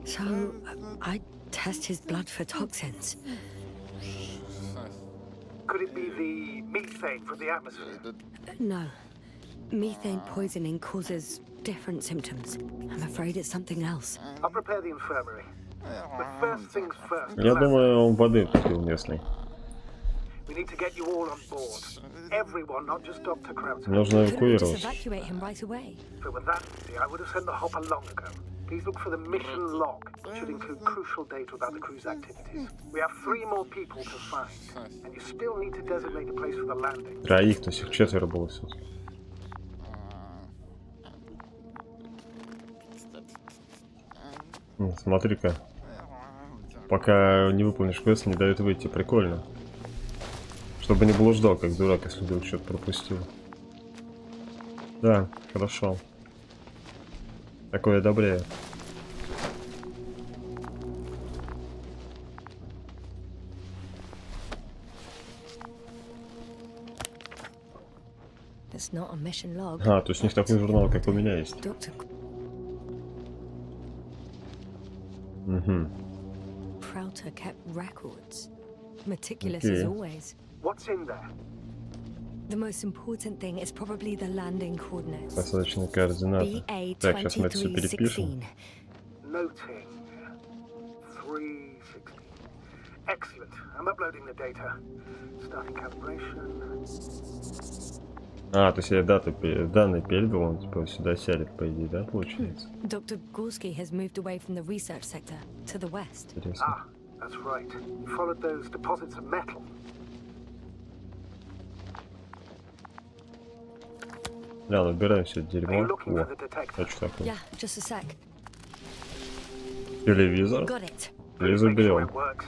Speaker 2: So, I test his blood for toxins.
Speaker 3: Could it be the methane from the atmosphere?
Speaker 2: No. Methane poisoning causes different symptoms. I'm afraid it's something else.
Speaker 3: I'll prepare the infirmary. But first things first.
Speaker 1: Я думаю, он воды попил местный.
Speaker 3: We need to get you all on board. Everyone, not just Dr. Krauser.
Speaker 1: Нужно
Speaker 2: Couldn't we just
Speaker 1: эвакуировать.
Speaker 2: evacuate him right away?
Speaker 3: If it were that easy, I would have sent the hopper long ago. Please look for the mission log. It should include crucial data about the crew's activities. We have 3 more people to find. And you still need to designate a place for the landing.
Speaker 1: Троих, то есть их 4 было все. Смотри-ка. Пока не выполнишь квест, не дают выйти. Прикольно. Чтобы не блуждал, как дурак, если вдруг что-то пропустил. Да, хорошо. Такое одобряю.
Speaker 2: It's not a mission log.
Speaker 1: А, то есть у них такой журнал, как у меня есть.
Speaker 2: Doctor
Speaker 1: Угу.
Speaker 2: Krauter kept records. Meticulous as
Speaker 1: Okay.
Speaker 2: always.
Speaker 3: What's in there?
Speaker 2: The most important thing is probably the landing coordinates.
Speaker 1: Посадочные координаты. Так, сейчас мы это все перепишем.
Speaker 2: BA-2316.
Speaker 3: Noting 316. Excellent. I'm uploading the data. Starting calibration.
Speaker 1: А, то есть я данные передал, он типа сюда сядет, по идее, да, получается?
Speaker 2: Dr. Gorski has moved away from the research sector to the west.
Speaker 1: Интересно.
Speaker 3: Ah, that's right. You followed those deposits of metal.
Speaker 1: Да, набираем все это
Speaker 3: Are you
Speaker 1: дерьмо.
Speaker 3: looking for
Speaker 1: О,
Speaker 3: the detector?
Speaker 1: это что такое?
Speaker 2: Yeah, just a sec.
Speaker 1: Телевизор.
Speaker 2: Got it.
Speaker 1: Телевизор
Speaker 3: Make sure
Speaker 1: берем.
Speaker 3: it works.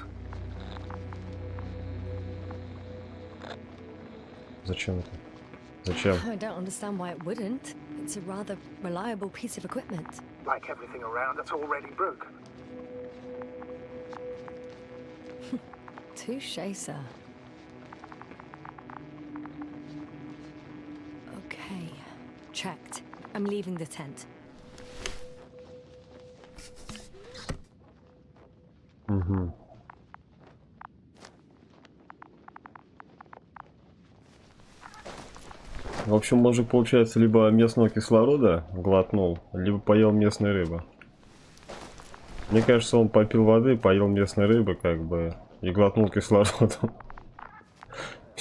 Speaker 1: Зачем это? Зачем?
Speaker 2: I don't understand why it wouldn't. It's a rather reliable piece of equipment.
Speaker 3: Like everything around that's already broken.
Speaker 2: Touché, sir. Okay, checked. I'm leaving the tent.
Speaker 1: Угу. В общем, мужик, получается, либо местного кислорода глотнул, либо поел местной рыбы. Мне кажется, он попил воды, поел местной рыбы, как бы, и глотнул кислородом.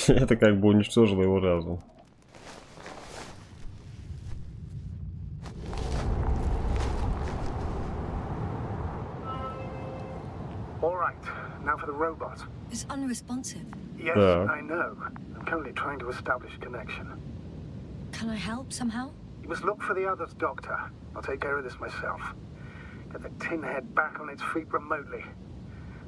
Speaker 1: И это как бы уничтожило его разум.
Speaker 3: All right, now for the robot.
Speaker 2: It's unresponsive.
Speaker 3: Yes,
Speaker 1: Yeah.
Speaker 3: I know. I'm currently trying to establish a connection.
Speaker 2: Can I help somehow?
Speaker 3: You must look for the others, Doctor. I'll take care of this myself. Get the tin head back on its feet remotely.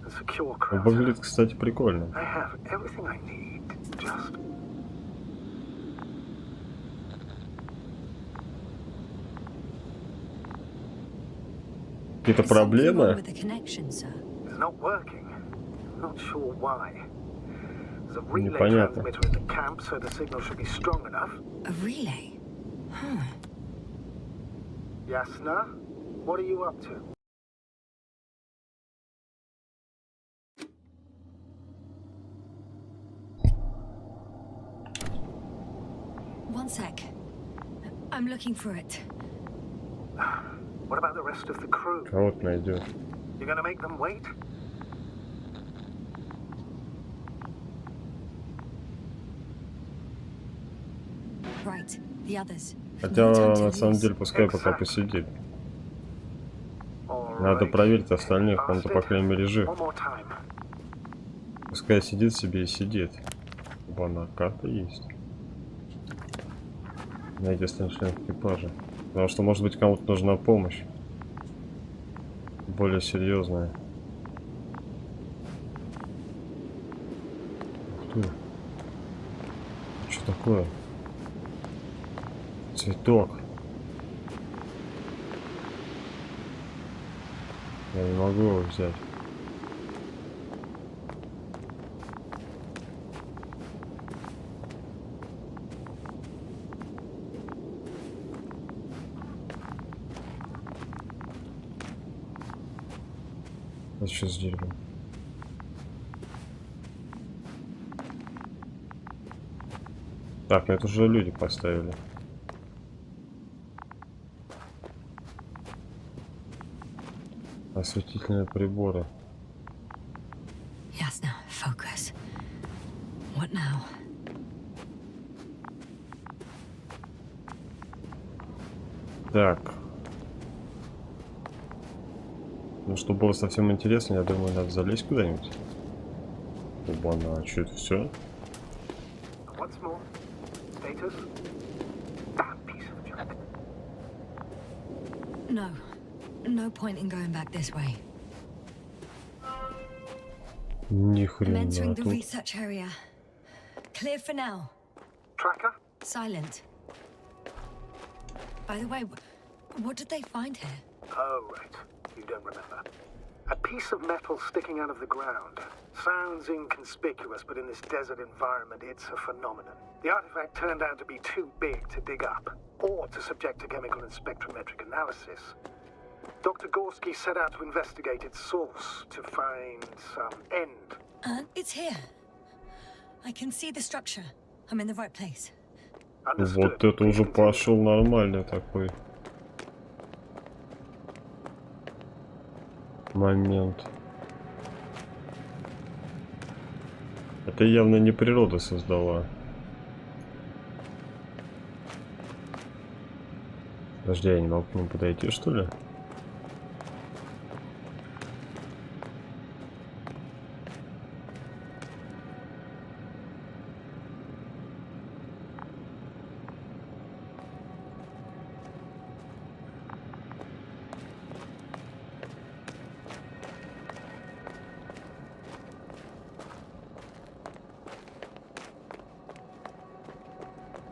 Speaker 3: And secure Krauser.
Speaker 1: Выглядит, кстати, прикольно.
Speaker 3: I have everything I need. Just...
Speaker 1: Какие-то
Speaker 2: Is something wrong
Speaker 1: проблемы?
Speaker 2: with the connection, sir?
Speaker 3: It's not working. Not sure why. There's a relay
Speaker 1: Непонятно.
Speaker 3: transmitter in the camp, so the signal should be strong enough.
Speaker 2: A relay? Huh.
Speaker 3: Yasna, what are you up to?
Speaker 2: One sec. I'm looking for it.
Speaker 3: What about the rest of the crew?
Speaker 1: Кого-то найдет.
Speaker 3: You're gonna make them wait?
Speaker 2: Right, the others.
Speaker 1: Хотя,
Speaker 2: No time to
Speaker 1: на самом
Speaker 2: lose.
Speaker 1: деле, пускай пока посидит.
Speaker 3: All
Speaker 1: Надо проверить остальных, он-то по крайней мере жив.
Speaker 3: One more time.
Speaker 1: Пускай сидит себе и сидит. Вон, карта есть. Найди остальных членов экипажа. Потому что, может быть, кому-то нужна помощь. Более серьезная. Ух ты. Что такое? Цветок. Я не могу его взять. Вот сейчас с деревом. Так, это уже люди поставили. Осветительные приборы.
Speaker 2: Ясно. Focus. What now?
Speaker 1: Так. Ну, чтобы было совсем интересно, я думаю, надо залезть куда-нибудь. Оба-на, а что это все?
Speaker 3: Once more. Status. That piece of junk.
Speaker 2: No. No point in going back this way.
Speaker 1: Ни
Speaker 2: I'm
Speaker 1: хрена
Speaker 2: entering the
Speaker 1: тут.
Speaker 2: research area. Clear for now.
Speaker 3: Tracker?
Speaker 2: Silent. By the way, what did they find here?
Speaker 3: Oh, right. You don't remember. A piece of metal sticking out of the ground. Sounds inconspicuous, but in this desert environment, it's a phenomenon. The artifact turned out to be too big to dig up, or to subject to chemical and spectrometric analysis. Dr. Gorski set out to investigate its source, to find some end.
Speaker 2: It's here. I can see the structure. I'm in the right place.
Speaker 3: Understood.
Speaker 1: Вот это уже пошел нормальный такой момент. Это явно не природа создала. Подожди, я не могу к нему подойти, что ли?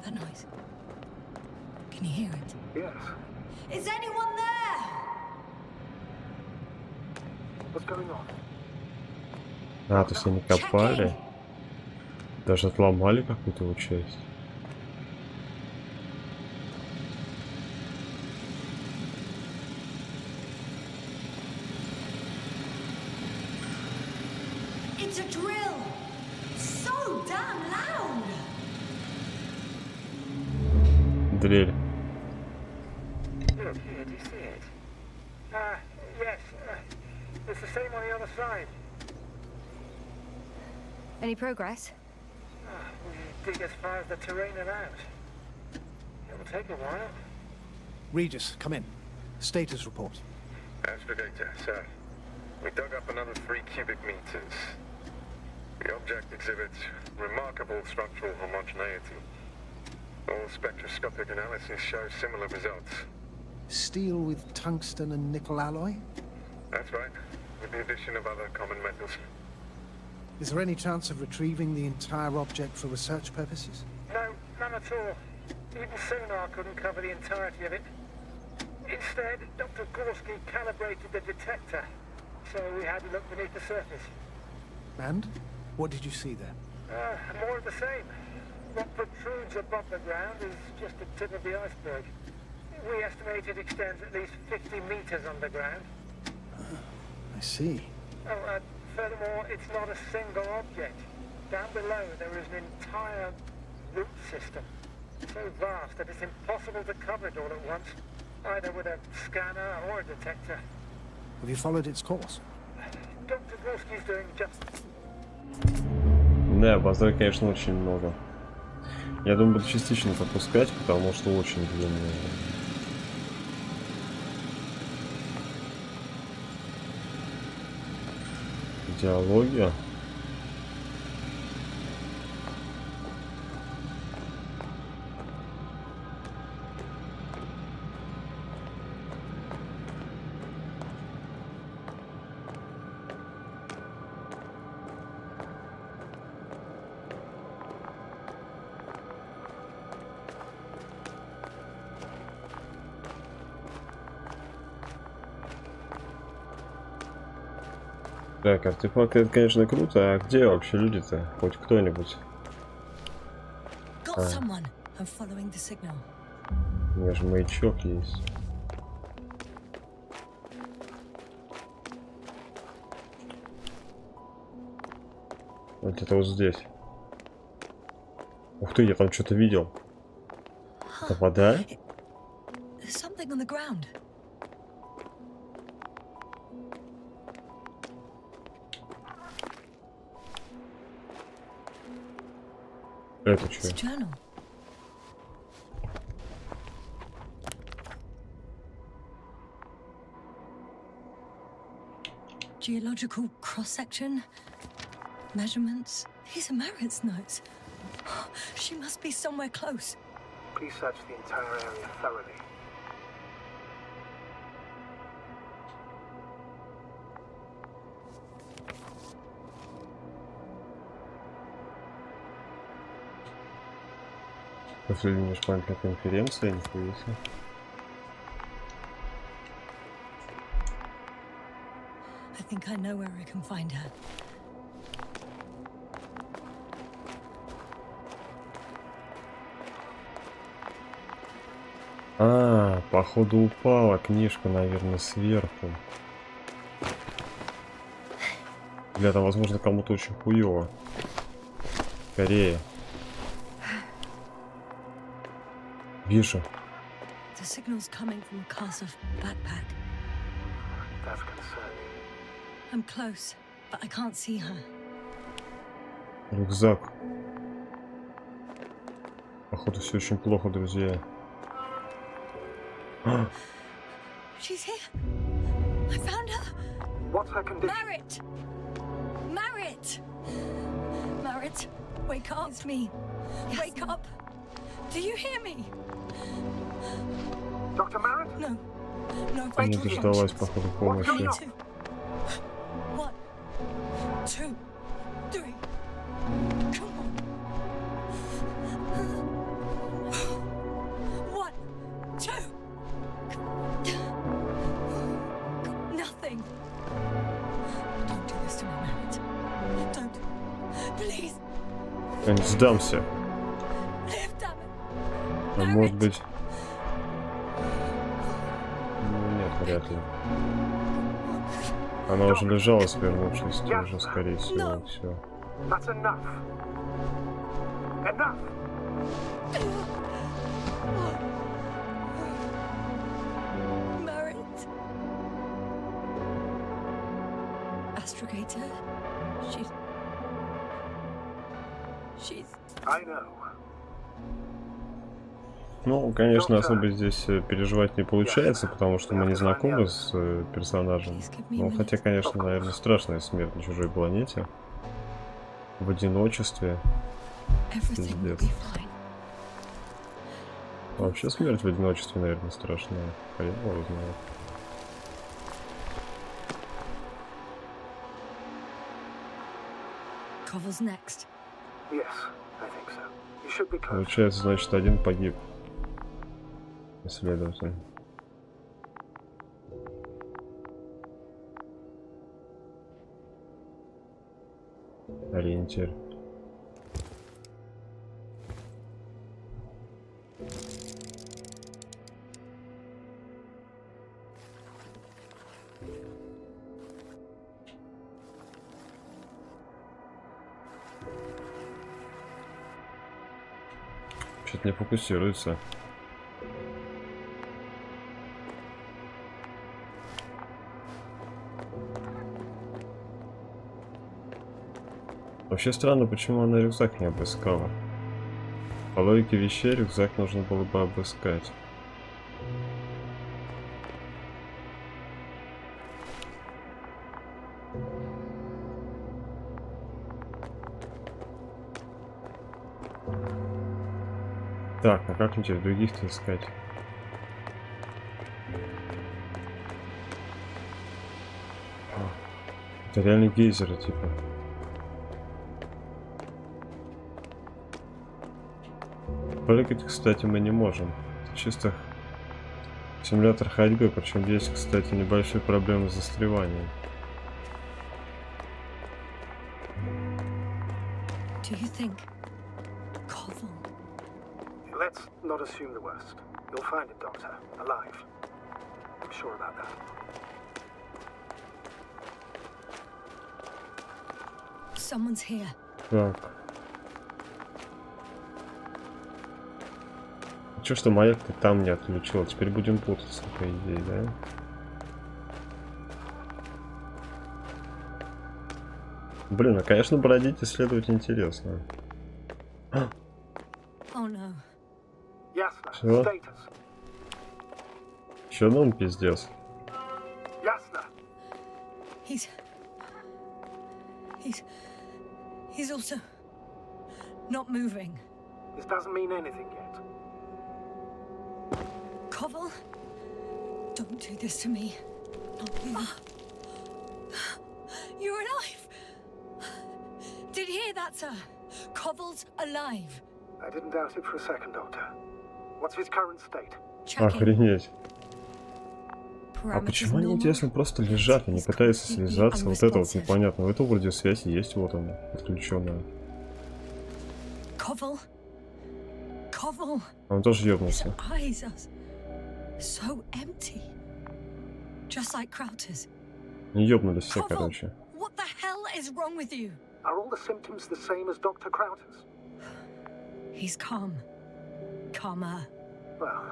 Speaker 2: That noise. Can you hear it?
Speaker 3: Yes.
Speaker 2: Is anyone there?
Speaker 3: What's going on?
Speaker 1: А, то есть они копали. Даже отломали какую-то его часть.
Speaker 2: It's a drill. So damn loud.
Speaker 1: Дрель.
Speaker 7: Look here, do you see it? Yes. It's the same on the other side.
Speaker 2: Any progress?
Speaker 7: We dig as far as the terrain allows. It'll take a while.
Speaker 3: Regis, come in. Status report.
Speaker 8: Astrogator, sir. We dug up another 3 cubic meters. The object exhibits remarkable structural homogeneity. All spectroscopic analysis shows similar results.
Speaker 3: Steel with tungsten and nickel alloy?
Speaker 8: That's right, with the addition of other common metals.
Speaker 3: Is there any chance of retrieving the entire object for research purposes?
Speaker 7: No, none at all. Even sonar couldn't cover the entirety of it. Instead, Dr. Gorski calibrated the detector, so we had to look beneath the surface.
Speaker 3: And? What did you see there?
Speaker 7: More of the same. What protrudes above the ground is just the tip of the iceberg. We estimate it extends at least 50 meters underground.
Speaker 3: I see.
Speaker 7: Oh, furthermore, it's not a single object. Down below, there is an entire root system. So vast that it's impossible to cover it all at once, either with a scanner or a detector.
Speaker 3: Have you followed its course?
Speaker 7: Dr. Gorski's doing just...
Speaker 1: Да, базара, конечно, очень много. Я думаю, буду частично пропускать, потому что очень длинные. Диалоги. Так, артефакты это, конечно, круто, а где вообще люди-то? Хоть кто-нибудь?
Speaker 2: Got someone. I'm following the signal.
Speaker 1: У меня же маячок есть. Вот это вот здесь. Ух ты, я там что-то видел. Это вода?
Speaker 2: There's something on the ground.
Speaker 1: Это
Speaker 2: It's a
Speaker 1: что?
Speaker 2: journal. Geological cross-section, measurements. These are Marit's notes. She must be somewhere close.
Speaker 7: Please search the entire area thoroughly.
Speaker 1: Последняя шпальная конференция, нихуя себе.
Speaker 2: I think I know where I can find her.
Speaker 1: А, походу упала книжка, наверное, сверху. Бля, там, возможно, кому-то очень хуёво. Скорее. Вижу.
Speaker 2: The signal's coming from a castle backpack.
Speaker 7: That's concerning.
Speaker 2: I'm close, but I can't see her.
Speaker 1: Рюкзак. Походу все очень плохо, друзья.
Speaker 2: She's here. I found her.
Speaker 7: What's her condition?
Speaker 2: Marit! Marit! Marit, wake up. It's me. Wake up. Do you hear me?
Speaker 7: Dr. Merritt?
Speaker 2: No. No,
Speaker 1: Не
Speaker 2: vital
Speaker 1: дождалась,
Speaker 2: functions.
Speaker 1: походу,
Speaker 2: I
Speaker 1: помощи.
Speaker 2: need to. 1, 2, 3. Come on. 1, 2. Nothing. Don't do this to me, Marit. Don't. Please.
Speaker 1: Я не сдамся.
Speaker 2: Live, damn it.
Speaker 1: А может быть... Ну, нет, вряд ли. Она уже лежала, свернувшись, уже, скорее всего, все.
Speaker 7: That's enough. Enough.
Speaker 2: Marit. Astrogator. She's...
Speaker 7: I know.
Speaker 1: Ну, конечно, особо здесь переживать не получается, потому что мы не знакомы с персонажем. Ну, хотя, конечно, наверное, страшная смерть на чужой планете. В одиночестве.
Speaker 2: Everything will be fine.
Speaker 1: Вообще смерть в одиночестве, наверное, страшная. Хрен его знает.
Speaker 2: Cover's next.
Speaker 7: Yes, I think so. You should be close.
Speaker 1: Получается, значит, один погиб. Исследователь. Ориентир. Что-то не фокусируется. Вообще странно, почему она рюкзак не обыскала. По логике вещей рюкзак нужно было бы обыскать. Так, а как мне теперь других-то искать? Это реально гейзеры, типа. Прыгать, кстати, мы не можем. Это чисто симулятор ходьбы, причем есть, кстати, небольшие проблемы с застреванием.
Speaker 2: Do you think Koval?
Speaker 3: Let's not assume the worst. You'll find it, Doctor, alive. I'm sure about that.
Speaker 2: Someone's here.
Speaker 1: Так. Чё, что маяк-то там не отключил? Теперь будем путаться, по идее, да? Блин, а конечно бродить, исследовать интересно.
Speaker 2: Oh no.
Speaker 3: Ясно.
Speaker 1: Чего?
Speaker 3: Status.
Speaker 1: Еще одном пиздец.
Speaker 3: Ясно.
Speaker 2: He's also not moving.
Speaker 3: This doesn't mean anything yet.
Speaker 2: Koval, don't do this to me. Not you. You're alive. Did you hear that, sir? Koval's alive.
Speaker 3: I didn't doubt it for a second, Doctor. What's his current state?
Speaker 2: Checking.
Speaker 1: Охренеть. А
Speaker 2: Parameters
Speaker 1: почему они,
Speaker 2: normal.
Speaker 1: интересно, просто лежат и не пытаются связаться? Вот это вот непонятно. У этого вроде связь есть, вот она, подключенная.
Speaker 2: Koval.
Speaker 1: Он тоже
Speaker 2: His
Speaker 1: ёбнулся.
Speaker 2: eyes are so empty. Just like Crowter's.
Speaker 1: Не ёбнулись все,
Speaker 2: Koval,
Speaker 1: короче.
Speaker 2: what the hell is wrong with you?
Speaker 3: Are all the symptoms the same as Dr. Crowter's?
Speaker 2: He's calm. Calmer.
Speaker 3: Well,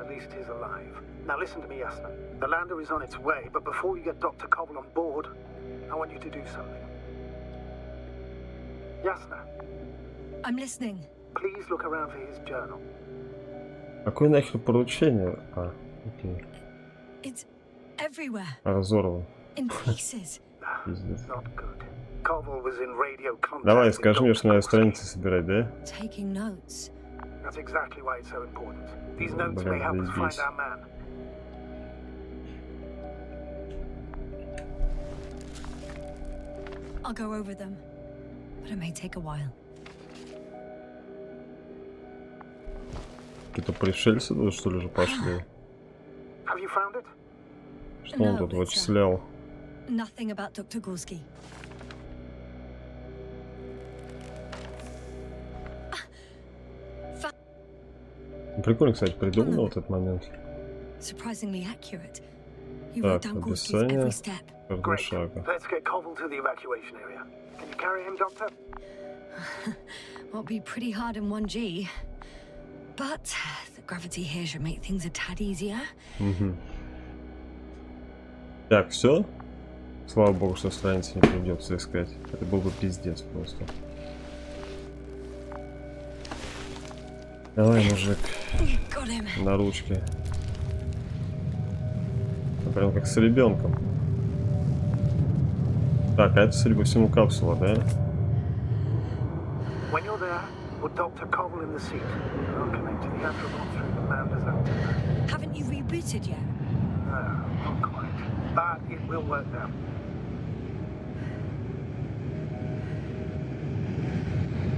Speaker 3: at least he's alive. Now listen to me, Yasna. The lander is on its way, but before you get Dr. Koval on board, I want you to do something. Yasna,
Speaker 2: I'm listening.
Speaker 3: please look around for his journal.
Speaker 1: Какое нахер поручение? А, окей.
Speaker 2: It's everywhere.
Speaker 1: Разорван.
Speaker 2: In pieces.
Speaker 1: Пиздец.
Speaker 3: Not good. Koval was in radio contact.
Speaker 1: Давай,
Speaker 3: with
Speaker 1: скажи мне,
Speaker 3: Dr.
Speaker 1: что надо
Speaker 3: Gorski.
Speaker 1: страницы собирать, да?
Speaker 2: Taking notes.
Speaker 3: That's exactly why it's so important. These notes
Speaker 1: Блин,
Speaker 3: may help us
Speaker 1: заебись.
Speaker 3: find our man.
Speaker 2: I'll go over them. But it may take a while.
Speaker 1: Какие-то пришельцы тут, что ли, уже пошли?
Speaker 3: Have you found it?
Speaker 1: Что он
Speaker 2: No,
Speaker 1: тут
Speaker 2: it's,
Speaker 1: вычислял?
Speaker 2: Nothing about Dr. Gorski.
Speaker 1: Прикольно, кстати, придумал этот момент.
Speaker 2: Surprisingly accurate. You
Speaker 1: Так,
Speaker 2: wrote down Gorski's
Speaker 1: описание.
Speaker 2: every step.
Speaker 1: Каждого
Speaker 3: Great.
Speaker 1: шага.
Speaker 3: Let's get Koval to the evacuation area. Can you carry him, Doctor?
Speaker 2: Won't be pretty hard in 1G. But the gravity here should make things a tad easier.
Speaker 1: Угу. Так, все? Слава богу, что страницы не придется искать. Это был бы пиздец просто. Давай, мужик,
Speaker 2: Got him.
Speaker 1: на ручке. Прям как с ребенком. Так, а это, судя по всему, капсула, да?
Speaker 3: When you're there, put Dr. Koval in the seat. And I'll connect to the Astrobot through the Lander's antenna.
Speaker 2: Haven't you rebooted yet?
Speaker 3: No, not quite. But it will work now.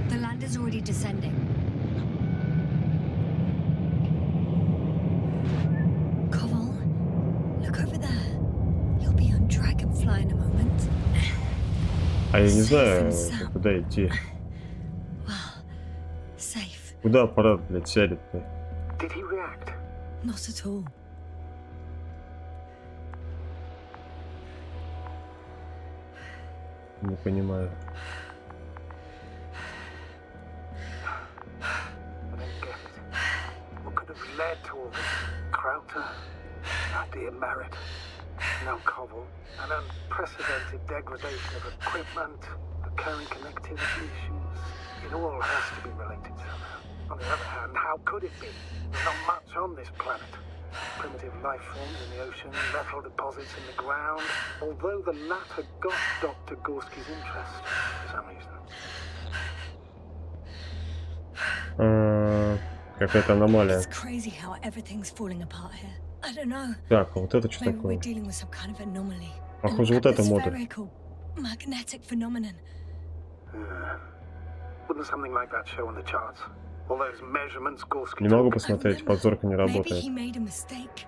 Speaker 2: The lander's already descending. Koval, look over there. You'll be on Dragonfly in a moment.
Speaker 1: А я не знаю, куда идти.
Speaker 2: Safe.
Speaker 1: Куда аппарат, блядь, сядет-то?
Speaker 3: Did he react?
Speaker 2: Not at all.
Speaker 1: Не понимаю.
Speaker 3: I don't get it. What could have led to all this? Crowter? Our dear Merritt? Now Koval? An unprecedented degradation of equipment, occurring connectivity issues. It all has to be related somehow. On the other hand, how could it be? There's not much on this planet. Primitive life forms in the ocean, metal deposits in the ground. Although the latter got Dr. Gorski's interest for some reason.
Speaker 1: Какая-то аномалия.
Speaker 2: It's crazy how everything's falling apart here. I don't know.
Speaker 1: Так, а вот это что
Speaker 2: Maybe we're
Speaker 1: такое?
Speaker 2: dealing with some kind of anomaly.
Speaker 1: Похоже, вот это модуль.
Speaker 2: Spherical magnetic phenomenon.
Speaker 3: Wouldn't something like that show on the charts? All those measurements, Gorski.
Speaker 1: Не могу посмотреть, подзорка не
Speaker 2: Maybe
Speaker 1: работает.
Speaker 2: he made a mistake.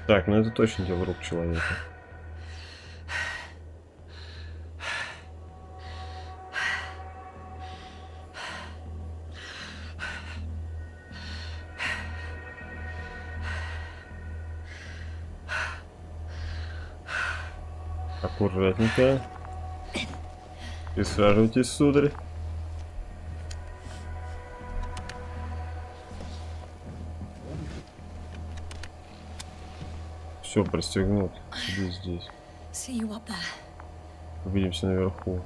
Speaker 1: Так, ну это точно дело рук человека. Аккуратненько. Присаживайтесь, сударь. Все, пристегнут. Сиди здесь.
Speaker 2: See you up there.
Speaker 1: Увидимся наверху.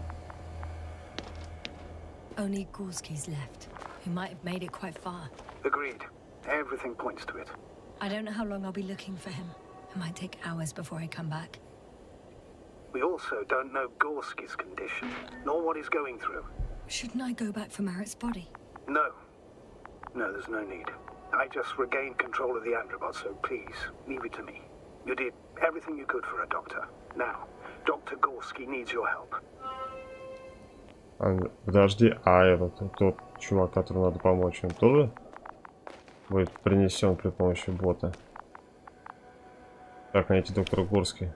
Speaker 2: Only Gorski's left. He might have made it quite far.
Speaker 3: Agreed. Everything points to it.
Speaker 2: I don't know how long I'll be looking for him. It might take hours before I come back.
Speaker 3: We also don't know Gorski's condition, nor what he's going through.
Speaker 2: Shouldn't I go back for Merritt's body?
Speaker 3: No. No, there's no need. I just regained control of the Androbot, so please, leave it to me. You did everything you could for a doctor. Now, Dr. Gorski needs your help.
Speaker 1: Подожди, а этот тот чувак, которому надо помочь, он тоже будет принесен при помощи бота? Так, найти доктора Горский.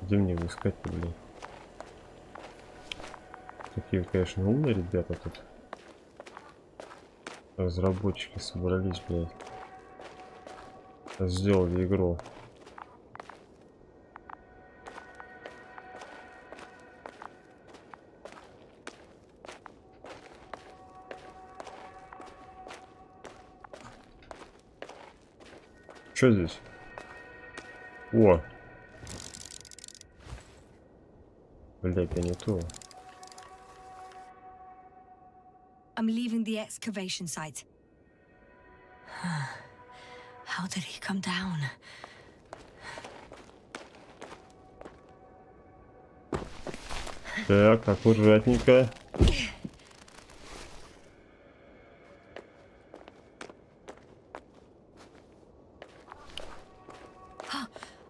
Speaker 1: Где мне его искать-то, блин? Такие, конечно, умные ребята тут. Разработчики собрались, блядь. Сделали игру. Что здесь? О! Блядь, я не то.
Speaker 2: I'm leaving the excavation site. How did he come down?
Speaker 1: Так, аккуратненько.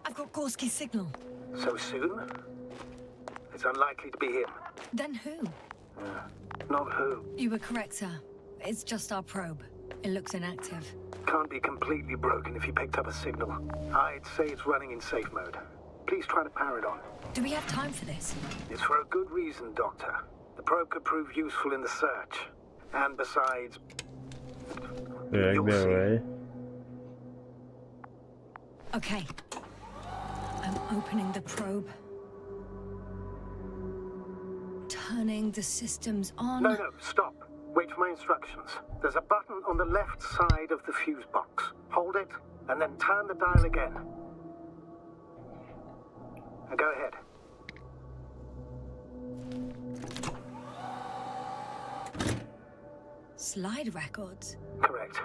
Speaker 2: I've got Gorski's signal.
Speaker 3: So soon? It's unlikely to be him.
Speaker 2: Then who?
Speaker 3: Not who.
Speaker 2: You were correct, sir. It's just our probe. It looks inactive.
Speaker 3: Can't be completely broken if you picked up a signal. I'd say it's running in safe mode. Please try to power it on.
Speaker 2: Do we have time for this?
Speaker 3: It's for a good reason, Doctor. The probe could prove useful in the search. And besides...
Speaker 1: Так,
Speaker 3: you'll see.
Speaker 1: давай.
Speaker 2: Okay. I'm opening the probe. Turning the systems on.
Speaker 3: No, stop. Wait for my instructions. There's a button on the left side of the fuse box. Hold it, and then turn the dial again. Now go ahead.
Speaker 2: Slide records?
Speaker 3: Correct.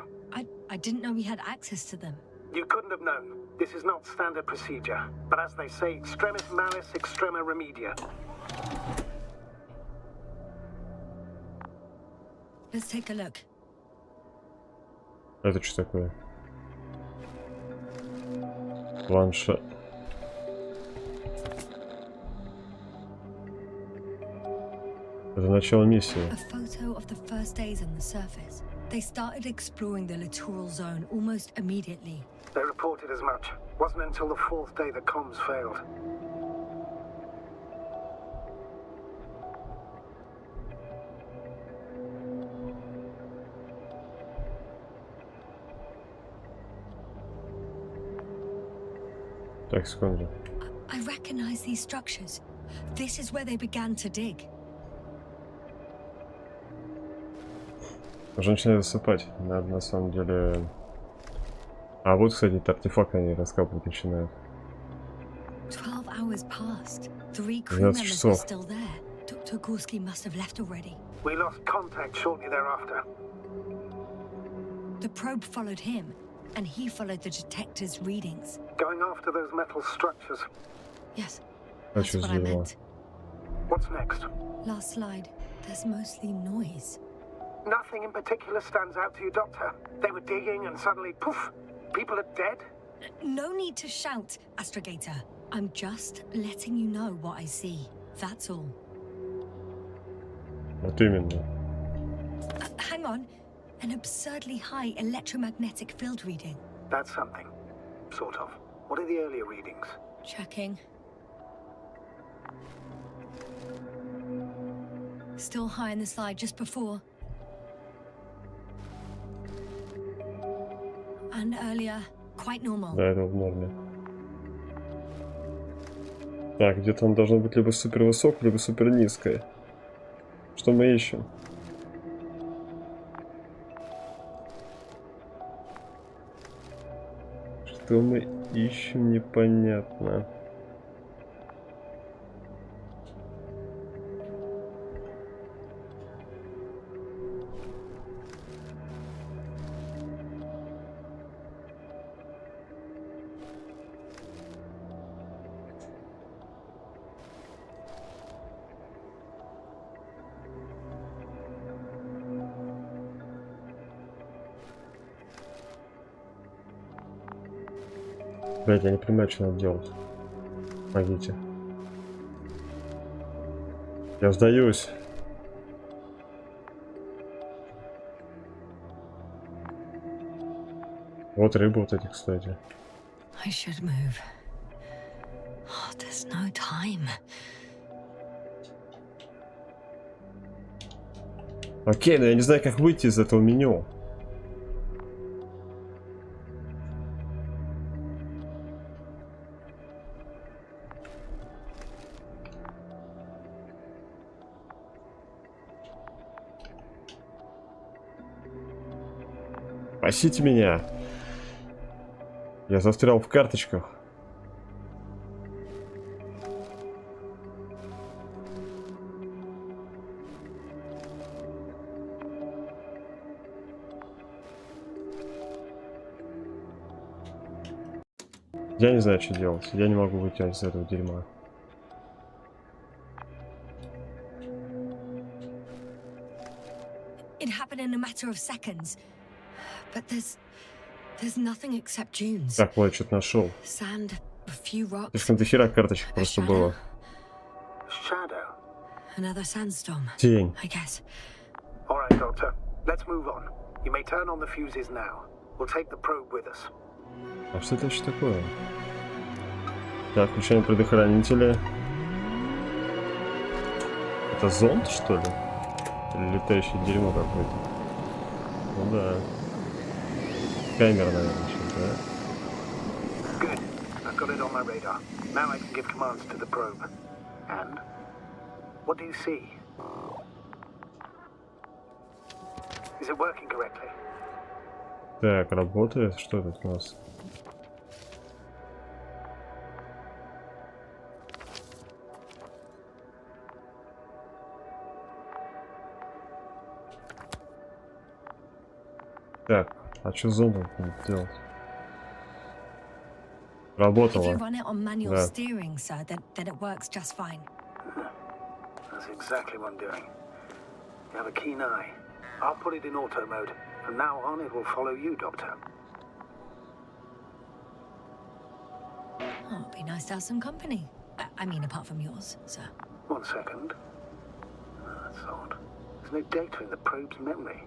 Speaker 2: I didn't know we had access to them.
Speaker 3: You couldn't have known. This is not standard procedure. But as they say, extremis malis, extrema remedia.
Speaker 2: Let's take a look.
Speaker 1: Это что такое? Планшет. Это начало миссии.
Speaker 2: A photo of the first days on the surface. They started exploring the littoral zone almost immediately.
Speaker 3: They reported as much. Wasn't until the fourth day that comms failed.
Speaker 1: Так, секунду.
Speaker 2: I recognize these structures. This is where they began to dig.
Speaker 1: Уже начинает засыпать. Надо на самом деле... А вот, кстати, артефакты они раскапывать начинают.
Speaker 2: 12 hours passed. 3 crew
Speaker 1: 12
Speaker 2: members were
Speaker 1: часов.
Speaker 2: still there. Dr. Gorski must have left already.
Speaker 3: We lost contact shortly thereafter.
Speaker 2: The probe followed him, and he followed the detector's readings.
Speaker 3: Going after those metal structures.
Speaker 2: Yes,
Speaker 1: А
Speaker 2: that's
Speaker 1: что
Speaker 2: what I
Speaker 1: сделала?
Speaker 2: meant.
Speaker 3: What's next?
Speaker 2: Last slide. There's mostly noise.
Speaker 3: Nothing in particular stands out to you, Doctor. They were digging and suddenly, poof, people are dead?
Speaker 2: No need to shout, Astrogator. I'm just letting you know what I see. That's all.
Speaker 1: Вот именно.
Speaker 2: Hang on. An absurdly high electromagnetic field reading.
Speaker 3: That's something. Sort of. What are the earlier readings?
Speaker 2: Checking. Still high in the slide just before. And earlier, quite normal.
Speaker 1: Да, это в норме. Так, где-то он должен быть либо супер высок, либо супер низкое. Что мы ищем? Что мы ищем, непонятно. Блять, я не понимаю, что надо делать. Помогите. Я сдаюсь. Вот рыба вот эти, кстати.
Speaker 2: I should move. Oh, there's no time.
Speaker 1: Окей, но я не знаю, как выйти из этого меню. Спасите меня. Я застрял в карточках. Я не знаю, что делать. Я не могу выйти из этого дерьма.
Speaker 2: It happened in a matter of seconds. But there's nothing except dunes.
Speaker 1: Так, вот, что-то нашел.
Speaker 2: Sand, a few rocks.
Speaker 1: Слишком дохера карточек просто было.
Speaker 3: Shadow.
Speaker 2: Another sandstorm.
Speaker 1: Тень.
Speaker 2: I guess.
Speaker 3: All right, Doctor. Let's move on. You may turn on the fuses now. We'll take the probe with us.
Speaker 1: А что это вообще такое? Так, включаем предохранители. Это зонд, что ли? Или летающее дерьмо какое-то? Ну да. Камера, наверное, сейчас, да?
Speaker 3: Good. I've got it on my radar. Now I can give commands to the probe. And? What do you see? Is it working correctly?
Speaker 1: Так, работает. Что тут у нас? Так, а что зондом делать?
Speaker 2: If
Speaker 1: Работало.
Speaker 2: you run it on manual
Speaker 1: Да.
Speaker 2: steering, sir, then it works just fine.
Speaker 3: That's exactly what I'm doing. You have a keen eye. I'll put it in auto mode. From now on, it will follow you, Doctor.
Speaker 2: Oh, it'd be nice to have some company. I mean, apart from yours, sir.
Speaker 3: 1 second. That's odd. There's no data in the probe's memory.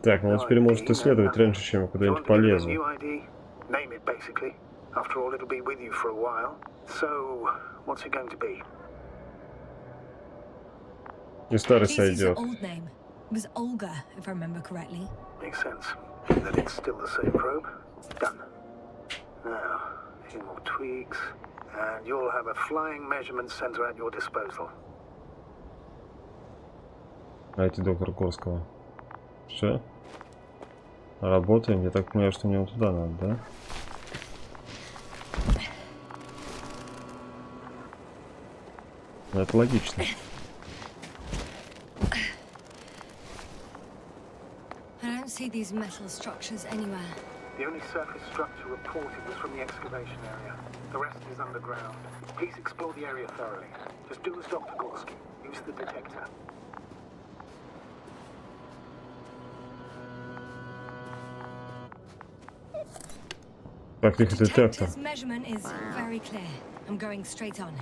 Speaker 1: Так, ну он теперь может исследовать раньше, чем я куда-нибудь полезу.
Speaker 3: New ID? Name it, basically. After all, it'll be with you for a while. So, what's it going to be?
Speaker 1: И старый
Speaker 2: Please use your
Speaker 1: сойдет.
Speaker 2: old name. It was Olga, if I remember correctly.
Speaker 3: Makes sense. That it's still the same probe. Done. Now, a few more tweaks, and you'll have a flying measurement center at your disposal.
Speaker 1: Найти доктора Горского. Все? Работаем. Я так понимаю, что мне вот туда надо, да? Это логично.
Speaker 2: I don't see these metal structures anywhere.
Speaker 3: The only surface structure reported was from the excavation area. The rest is underground. Please explore the area thoroughly. Just do as Dr. Gorski. Use the detector.
Speaker 1: Так, их детектор.
Speaker 2: Detector's measurement is very clear. I'm going straight on.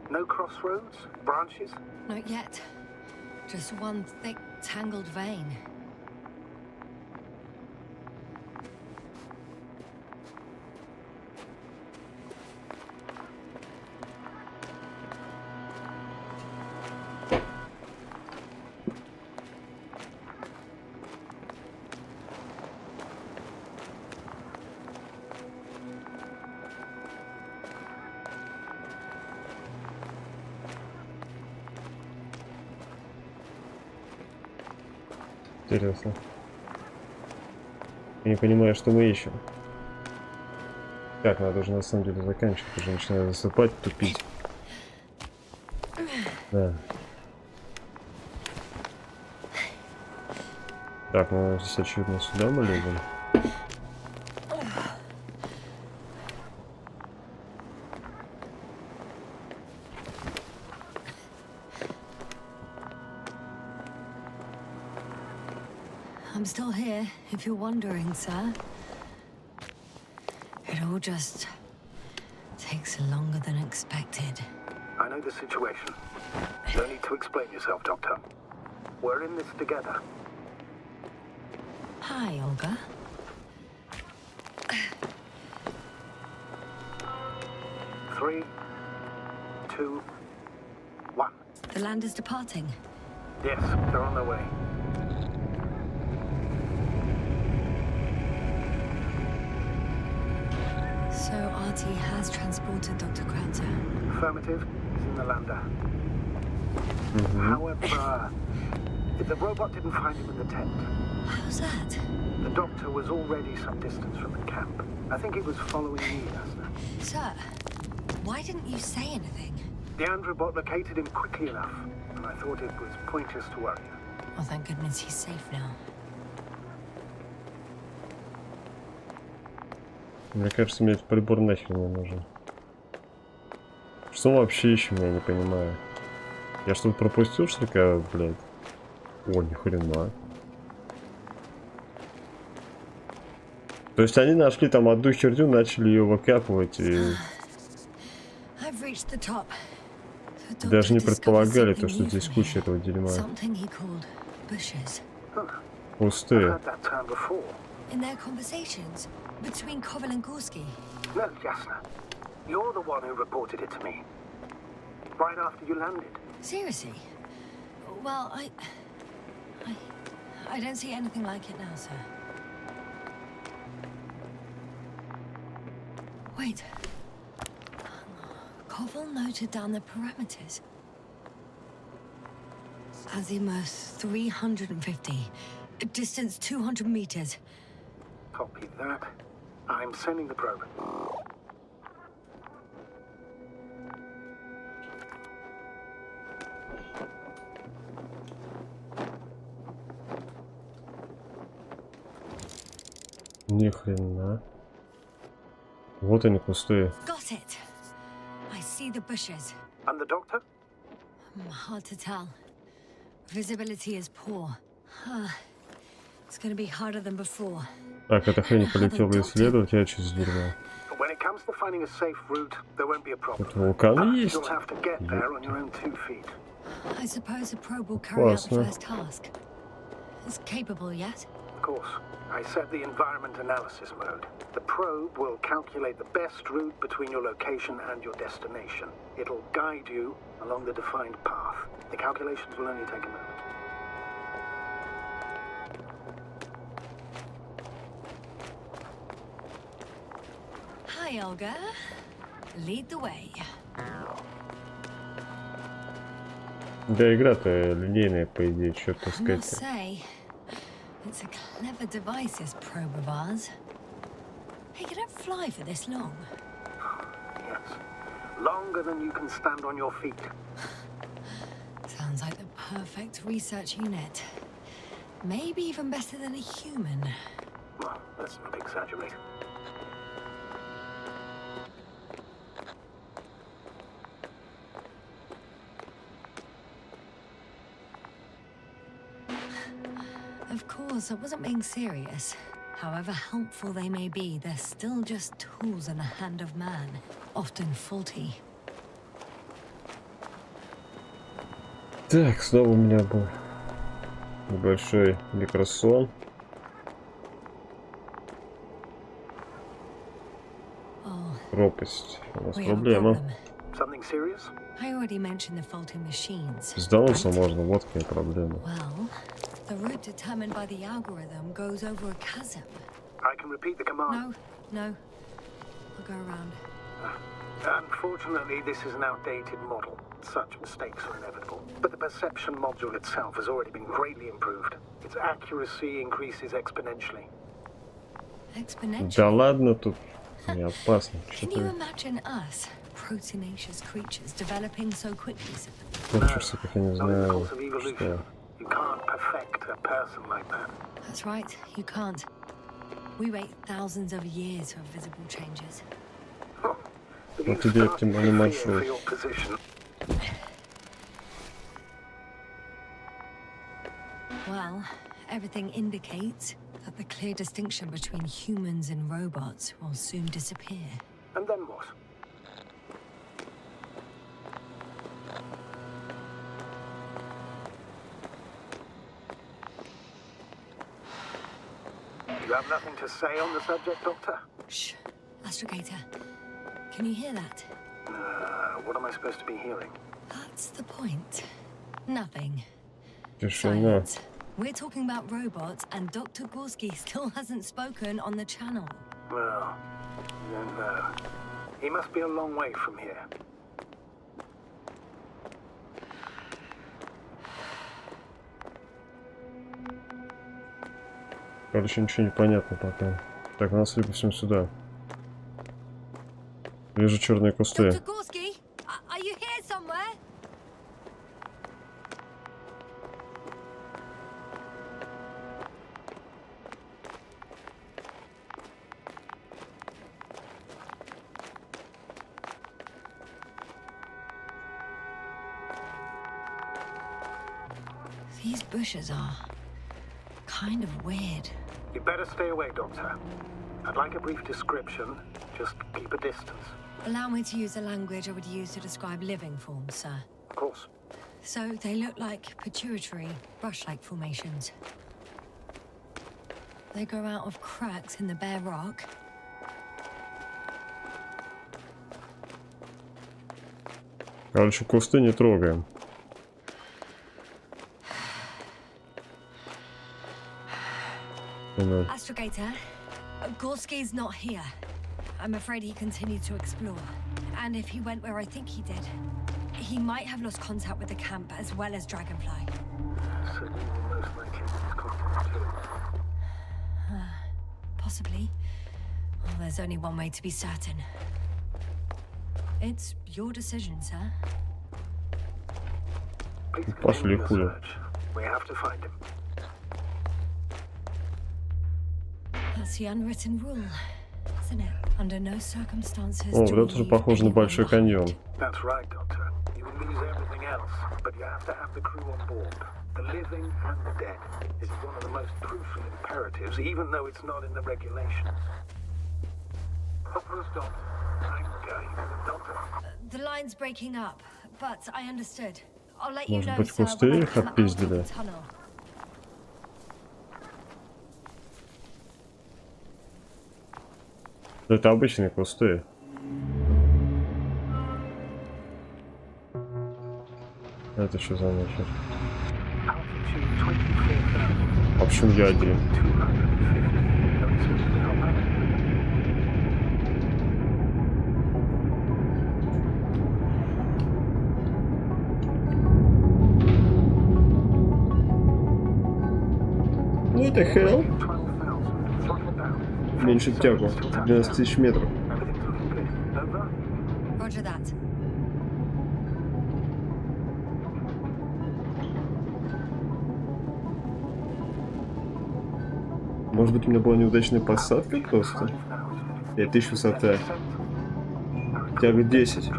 Speaker 3: No crossroads? Branches?
Speaker 2: Not yet. Just one thick, tangled vein.
Speaker 1: Интересно. Я не понимаю, что мы ищем. Так, надо уже на самом деле заканчивать, уже начинаю засыпать, тупить. Да. Так, ну здесь очевидно сюда мы лезем.
Speaker 2: I'm still here, if you're wondering, sir. It all just takes longer than expected.
Speaker 3: I know the situation. No need to explain yourself, Doctor. We're in this together.
Speaker 2: Hi, Olga.
Speaker 3: Three, two, one.
Speaker 2: The land is departing.
Speaker 3: Yes, they're on their way.
Speaker 2: So RT has transported Dr. Krauter.
Speaker 3: Affirmative. He's in the lander. However, the robot didn't find him in the tent.
Speaker 2: How's that?
Speaker 3: The doctor was already some distance from the camp. I think he was following me, Asna.
Speaker 2: Sir, why didn't you say anything?
Speaker 3: The androbot located him quickly enough, and I thought it was pointless to worry you.
Speaker 2: Oh, thank goodness he's safe now.
Speaker 1: Мне кажется, мне этот прибор нахер не нужен. Что мы вообще ищем, я не понимаю. Я что-то пропустил, что ли, блядь? О, ни хрена. То есть они нашли там одну херню, начали ее выкапывать и... Даже не предполагали то, что здесь куча этого дерьма. Пустые.
Speaker 2: In their conversations between Koval and Gorski.
Speaker 3: No, Jasna. You're the one who reported it to me. Right after you landed.
Speaker 2: Seriously? Well, I don't see anything like it now, sir. Wait. Koval noted down the parameters. Azimuth 350. Distance 200 meters.
Speaker 3: Copy that. I'm sending the probe.
Speaker 1: Ни хрена. Вот они пустые.
Speaker 2: Got it. I see the bushes.
Speaker 3: And the doctor?
Speaker 2: Hard to tell. Visibility is poor. It's gonna be harder than before.
Speaker 1: Так, эта хрень полетела исследовать, я через дерьмо.
Speaker 3: When it comes to finding a safe route, there won't be a problem.
Speaker 1: Тут вулканы есть?
Speaker 3: You'll have to get there on your own 2 feet.
Speaker 2: I suppose a probe will carry out the first task. It's capable yet?
Speaker 3: Of course. I set the environment analysis mode. The probe will calculate the best route between your location and your destination. It'll guide you along the defined path. The calculations will only take a moment.
Speaker 2: Hi, Olga. Lead the way.
Speaker 1: Да, игра-то линейная, по идее, что
Speaker 2: I
Speaker 1: таскать.
Speaker 2: must say, it's a clever device, this probe of ours. Hey, can it fly for this long?
Speaker 3: Yes. Longer than you can stand on your feet.
Speaker 2: perfect research unit. Maybe even better than a human.
Speaker 3: Well, let's not exaggerate.
Speaker 2: Of course, I wasn't being serious. However helpful they may be, they're still just tools in the hand of man, often faulty.
Speaker 1: Так, снова у меня был небольшой микросон. Пропасть. У нас проблема.
Speaker 3: Something serious?
Speaker 2: I already mentioned the faulty machines.
Speaker 1: Сдался можно, вот какая проблема.
Speaker 2: Well, the route determined by the algorithm goes over a chasm.
Speaker 3: I can repeat the command.
Speaker 2: No. I'll go around.
Speaker 3: Unfortunately, this is an outdated model. Such mistakes are inevitable. But the perception module itself has already been greatly improved. Its accuracy increases exponentially.
Speaker 2: Exponentially?
Speaker 1: Да ладно, тут не опасно.
Speaker 2: Can you imagine us, proteinaceous creatures, developing so quickly, sir?
Speaker 1: Хочется, как я не знаю, что...
Speaker 3: You can't perfect a person like that.
Speaker 2: That's right, you can't. We wait thousands of years for visible changes.
Speaker 1: Вот тебе оптимальный маршрут.
Speaker 2: Well, everything indicates that the clear distinction between humans and robots will soon disappear.
Speaker 3: And then what? You have nothing to say on the subject, Doctor?
Speaker 2: Shh. Astrogator. Can you hear that?
Speaker 3: What am I supposed to be hearing?
Speaker 2: That's the point. Nothing.
Speaker 1: Тишина.
Speaker 2: Silence. We're talking about robots, and Dr. Gorski still hasn't spoken on the channel.
Speaker 3: Well, then, he must be a long way from here.
Speaker 1: Короче, ничего не понятно пока. Так, надо либо всем сюда. Вижу черные кусты.
Speaker 2: Dr. Gorski, are you here somewhere? These bushes are kind of weird.
Speaker 3: You better stay away, Doctor. I'd like a brief description. Just keep a distance.
Speaker 2: Allow me to use the language I would use to describe living forms, sir.
Speaker 3: Of course.
Speaker 2: So they look like pituitary, brush-like formations. They grow out of cracks in the bare rock.
Speaker 1: Короче, кусты не трогаем.
Speaker 2: Astrogator, Gorski's not here. I'm afraid he continued to explore. And if he went where I think he did, he might have lost contact with the camp as well as Dragonfly.
Speaker 3: So you will most likely lose contact too.
Speaker 2: Possibly. Well, there's only one way to be certain. It's your decision, sir.
Speaker 3: Please
Speaker 1: Пошли
Speaker 3: continue the
Speaker 1: хули.
Speaker 3: search. We have to find him.
Speaker 2: That's the unwritten rule, isn't it? Under no circumstances.
Speaker 1: О,
Speaker 2: do
Speaker 1: вот это
Speaker 2: we
Speaker 1: уже похоже на
Speaker 2: leave
Speaker 1: большой
Speaker 2: anyone
Speaker 1: каньон.
Speaker 2: behind.
Speaker 3: That's right, Doctor. You will lose everything else, but you have to have the crew on board. The living and the dead. This is one of the most crucial imperatives, even though it's not in the regulations. Hopper's Doctor. Doctor.
Speaker 2: The line's breaking up, but I understood. I'll let you
Speaker 1: Может
Speaker 2: know,
Speaker 1: быть,
Speaker 2: sir,
Speaker 1: кусты
Speaker 2: when I
Speaker 1: их
Speaker 2: come out of
Speaker 1: отпиздили?
Speaker 2: the tunnel.
Speaker 1: Это обычные кусты. Это что за нахер? А почему я один? What the hell? Меньше тягу. 12 тысяч метров.
Speaker 2: Roger that.
Speaker 1: Может быть, у меня была неудачная посадка просто? 5000 высота. Тяга 10.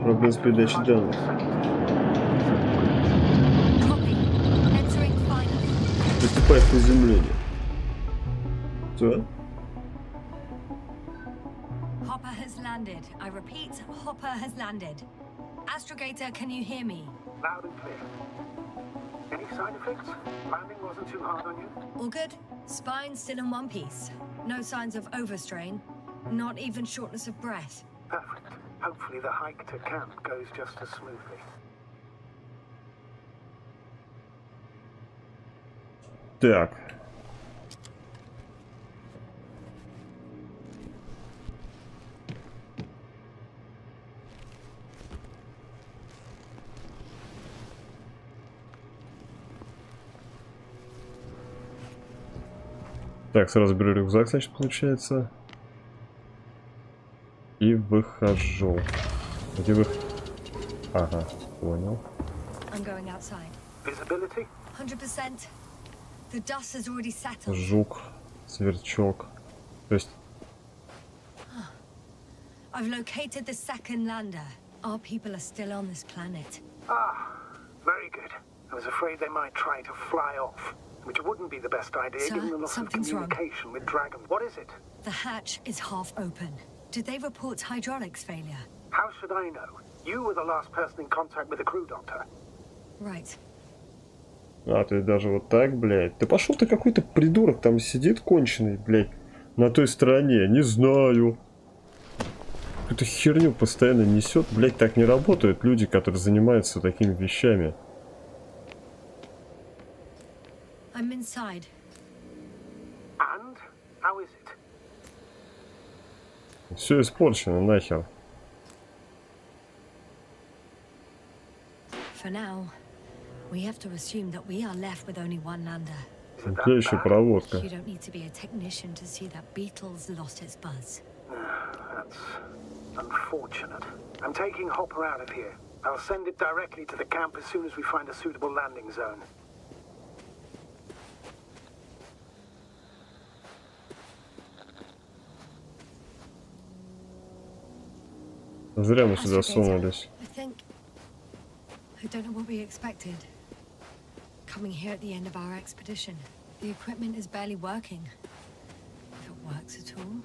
Speaker 1: Проблем с передачей данных. Приступай к приземлению. Что?
Speaker 2: Hopper has landed. I repeat, Hopper has landed. Astrogator, can you hear me?
Speaker 3: Loud and clear. Any side effects? Landing wasn't too hard on you?
Speaker 2: All good? Spine still in one piece. No signs of overstrain. Not even shortness of breath.
Speaker 3: Perfect. Hopefully the hike to camp goes just as smoothly.
Speaker 1: Так. Так, сразу беру рюкзак, значит, получается. И выхожу. Где вы? Ага, понял.
Speaker 2: I'm going outside.
Speaker 3: Visibility?
Speaker 2: 100%. The dust has already settled.
Speaker 1: Жук, сверчок. То есть...
Speaker 2: I've located the second lander. Our people are still on this planet.
Speaker 3: Ah, very good. I was afraid they might try to fly off, which wouldn't be the best idea
Speaker 2: Sir,
Speaker 3: given the loss of
Speaker 2: something's wrong.
Speaker 3: communication with Dragon. What is it?
Speaker 2: The hatch is half open. Did they report hydraulics failure?
Speaker 3: How should I know? You were the last person in contact with the crew, Doctor.
Speaker 2: Right.
Speaker 1: А, ты даже вот так, блядь. Ты пошел, ты какой-то придурок там сидит конченый, блядь, на той стороне. Не знаю. Какую-то херню постоянно несет. Блядь, так не работают люди, которые занимаются такими вещами.
Speaker 2: I'm inside.
Speaker 3: And? How is it?
Speaker 1: Все испорчено, нахер.
Speaker 2: For now, we have to assume that we are left with only one lander.
Speaker 1: Следующая проводка.
Speaker 2: You don't need to be a technician to see that Beetle's lost its buzz.
Speaker 3: That's unfortunate. I'm taking Hopper out of here. I'll send it directly to the camp as soon as we find a suitable landing zone.
Speaker 1: Зря мы сюда сунулись.
Speaker 2: I don't know what we expected. Coming here at the end of our expedition. The equipment is barely working. If it works at all.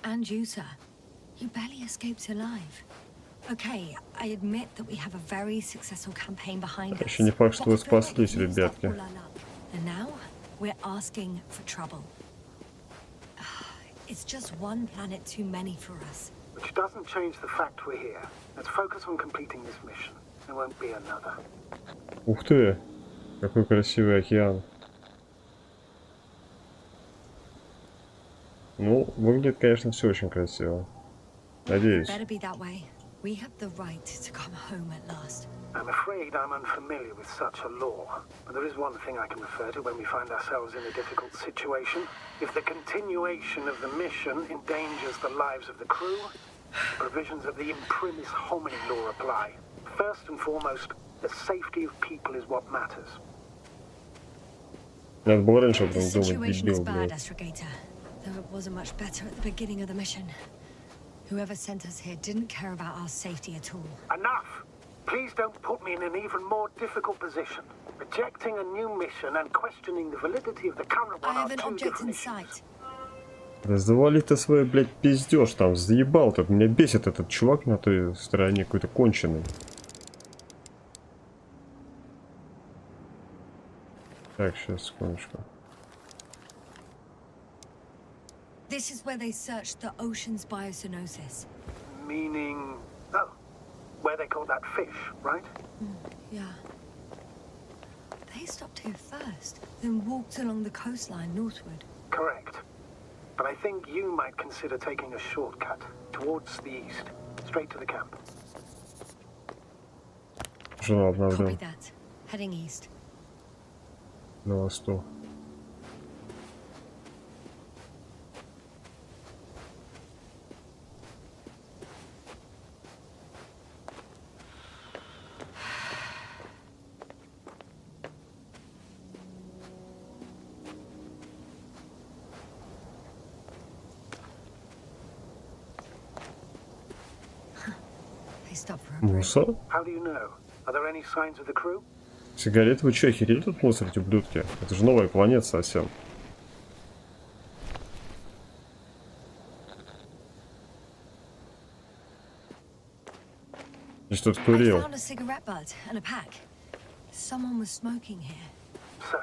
Speaker 2: And you, sir. You barely escaped alive. Okay, I admit that we have a very successful campaign behind us.
Speaker 1: Еще не факт, что вы спаслись, ребятки.
Speaker 2: And now we're asking for trouble. It's just one planet too many for us.
Speaker 3: Which doesn't change the fact we're here. Let's focus on completing this mission. There won't be another.
Speaker 1: Ух ты! Какой красивый океан. Ну, выглядит, конечно, все очень красиво. Надеюсь.
Speaker 2: Better be that way. We have the right to come home at last.
Speaker 3: I'm afraid I'm unfamiliar with such a law, but there is one thing I can refer to when we find ourselves in a difficult situation. If the continuation of the mission endangers the lives of the crew, the provisions of the imprimis homini law apply. First and foremost, the safety of people is what matters.
Speaker 1: Надо было раньше об
Speaker 2: The
Speaker 1: этом думать,
Speaker 2: situation is
Speaker 1: дебил,
Speaker 2: bad,
Speaker 1: блядь.
Speaker 2: Astrogator. Though it wasn't much better at the beginning of the mission. Whoever sent us here didn't care about our safety at all.
Speaker 3: Enough! Please don't put me in an even more difficult position. Rejecting a new mission and questioning the validity of the current
Speaker 2: I
Speaker 3: one
Speaker 2: have
Speaker 3: are
Speaker 2: an
Speaker 3: two
Speaker 2: object
Speaker 3: different
Speaker 2: in
Speaker 3: issues.
Speaker 2: sight.
Speaker 1: Раздавали ты свой, блядь, пиздеж там, заебал тут. Меня бесит этот чувак на той стороне, какой-то конченый. Так, сейчас, секундочку.
Speaker 2: This is where they searched the ocean's biocenosis.
Speaker 3: Meaning... Oh, where they caught that fish, right?
Speaker 2: Yeah. They stopped here first, then walked along the coastline northward.
Speaker 3: Correct. But I think you might consider taking a shortcut towards the east, straight to the camp.
Speaker 1: Жена
Speaker 2: Copy
Speaker 1: обновлю
Speaker 2: that. Heading east.
Speaker 1: на восток.
Speaker 2: stop for a break.
Speaker 1: Мусор?
Speaker 3: How do you know? Are there any signs of the crew?
Speaker 1: Сигареты? Вы что, охерели тут мусорить, ублюдки? Это же новая планета совсем. Здесь тут
Speaker 2: I
Speaker 1: курил.
Speaker 2: found a cigarette butt and a pack. Someone was smoking here,
Speaker 3: So,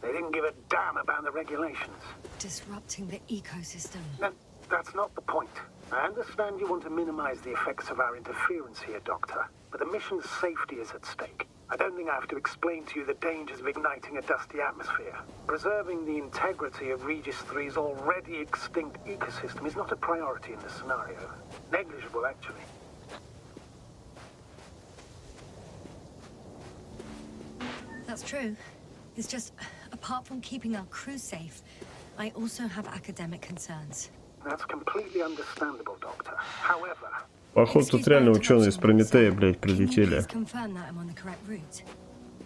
Speaker 3: they didn't give a damn about the regulations.
Speaker 2: disrupting the ecosystem.
Speaker 3: No, that's not the point. I understand you want to minimize the effects of our interference here, Doctor, but the mission's safety is at stake. I don't think I have to explain to you the dangers of igniting a dusty atmosphere. Preserving the integrity of Regis 3's already extinct ecosystem is not a priority in this scenario. Negligible, actually.
Speaker 2: That's true. It's just, apart from keeping our crew safe, I also have academic concerns.
Speaker 3: That's completely understandable, Doctor. However,
Speaker 1: Походу, тут реально ученые из Прометея, блядь, прилетели.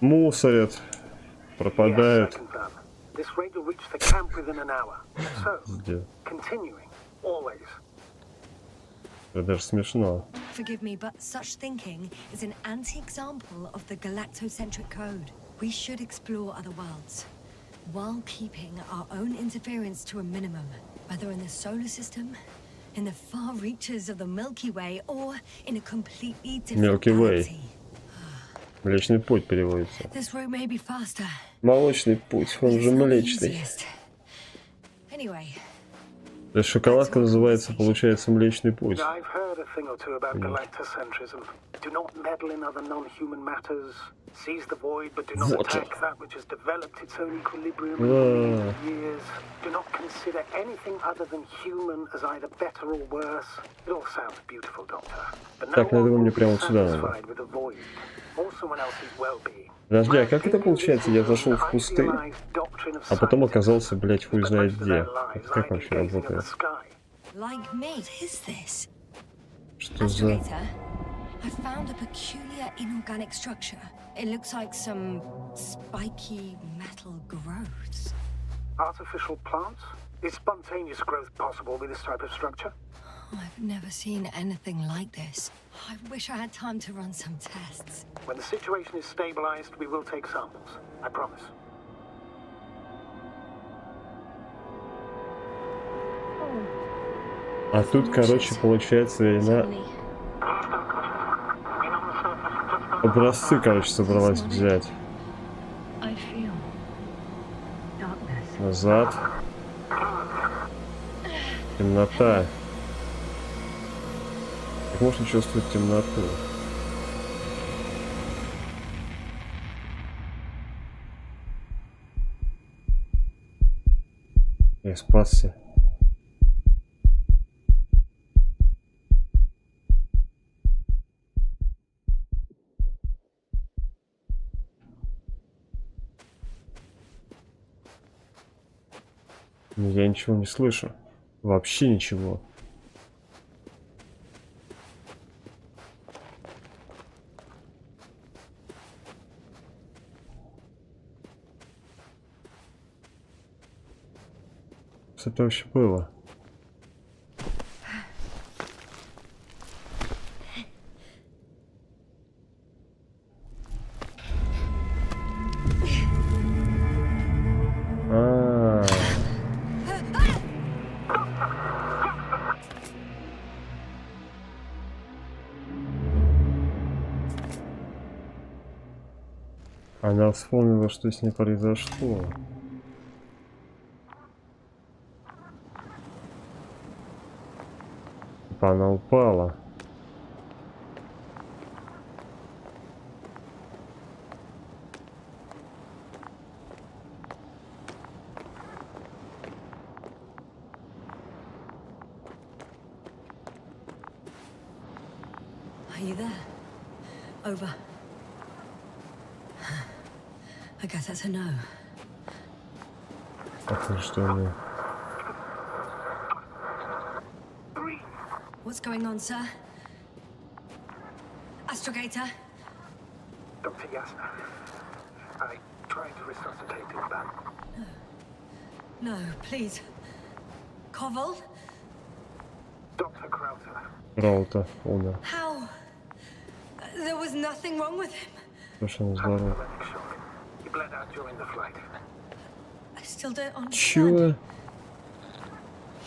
Speaker 1: Мусорят. Пропадают.
Speaker 3: this rate will reach the camp within an hour. So,
Speaker 1: Где?
Speaker 3: continuing, always.
Speaker 1: Это даже смешно.
Speaker 2: Forgive me, but such thinking is an anti-example of the galactocentric code. We should explore other worlds, while keeping our own interference to a minimum, whether in the solar system, in the far reaches of the Milky Way, or in a completely different
Speaker 1: Milky Way.
Speaker 2: galaxy.
Speaker 1: Млечный путь переводится.
Speaker 2: This route may be faster.
Speaker 1: Молочный путь, он же
Speaker 2: It's not the
Speaker 1: млечный.
Speaker 2: easiest. Anyway,
Speaker 1: То есть шоколадка называется, получается, Млечный путь.
Speaker 3: I've heard a thing or two about galactocentrism. Do not meddle in other non-human matters. Seize the void, but do not
Speaker 1: Вот же.
Speaker 3: attack that which has developed its own equilibrium in millions of years. Do not consider anything other than human as either better or worse. It all sounds beautiful, Doctor. But no
Speaker 1: Так, надо
Speaker 3: one
Speaker 1: мне
Speaker 3: will be
Speaker 1: прямо вот сюда надо.
Speaker 3: satisfied with the void, or someone else's well-being.
Speaker 1: Подожди, а как это получается? Я зашел в кусты, а потом оказался, блядь, хуй знает где. Это как вообще работает?
Speaker 2: like me, what is this?
Speaker 1: Что за...
Speaker 2: Astrogator, I found a peculiar inorganic structure. It looks like some spiky metal growths.
Speaker 3: Artificial plants? Is spontaneous growth possible with this type of structure?
Speaker 2: I've never seen anything like this. I wish I had time to run some tests.
Speaker 3: When the situation is stabilized, we will take samples. I promise.
Speaker 1: А тут, короче, получается, война... Образцы, короче, собралась взять. Назад. Темнота. Как можно чувствовать темноту? Я спасся. Я ничего не слышу. Вообще ничего. Что это вообще было? Она вспомнила, что с ней произошло. Она упала.
Speaker 2: Are you there? Over. I guess that's a no.
Speaker 1: Похоже, что нет.
Speaker 2: What's going on, sir? Astrogator?
Speaker 3: Dr. Yasna, I tried to resuscitate him, but...
Speaker 2: No, please. Koval?
Speaker 3: Dr. Krauter.
Speaker 1: Раута умер.
Speaker 2: How? There's nothing wrong with him.
Speaker 1: Совершенно здорово.
Speaker 8: He bled out during the flight.
Speaker 2: I still don't understand.
Speaker 1: Чего?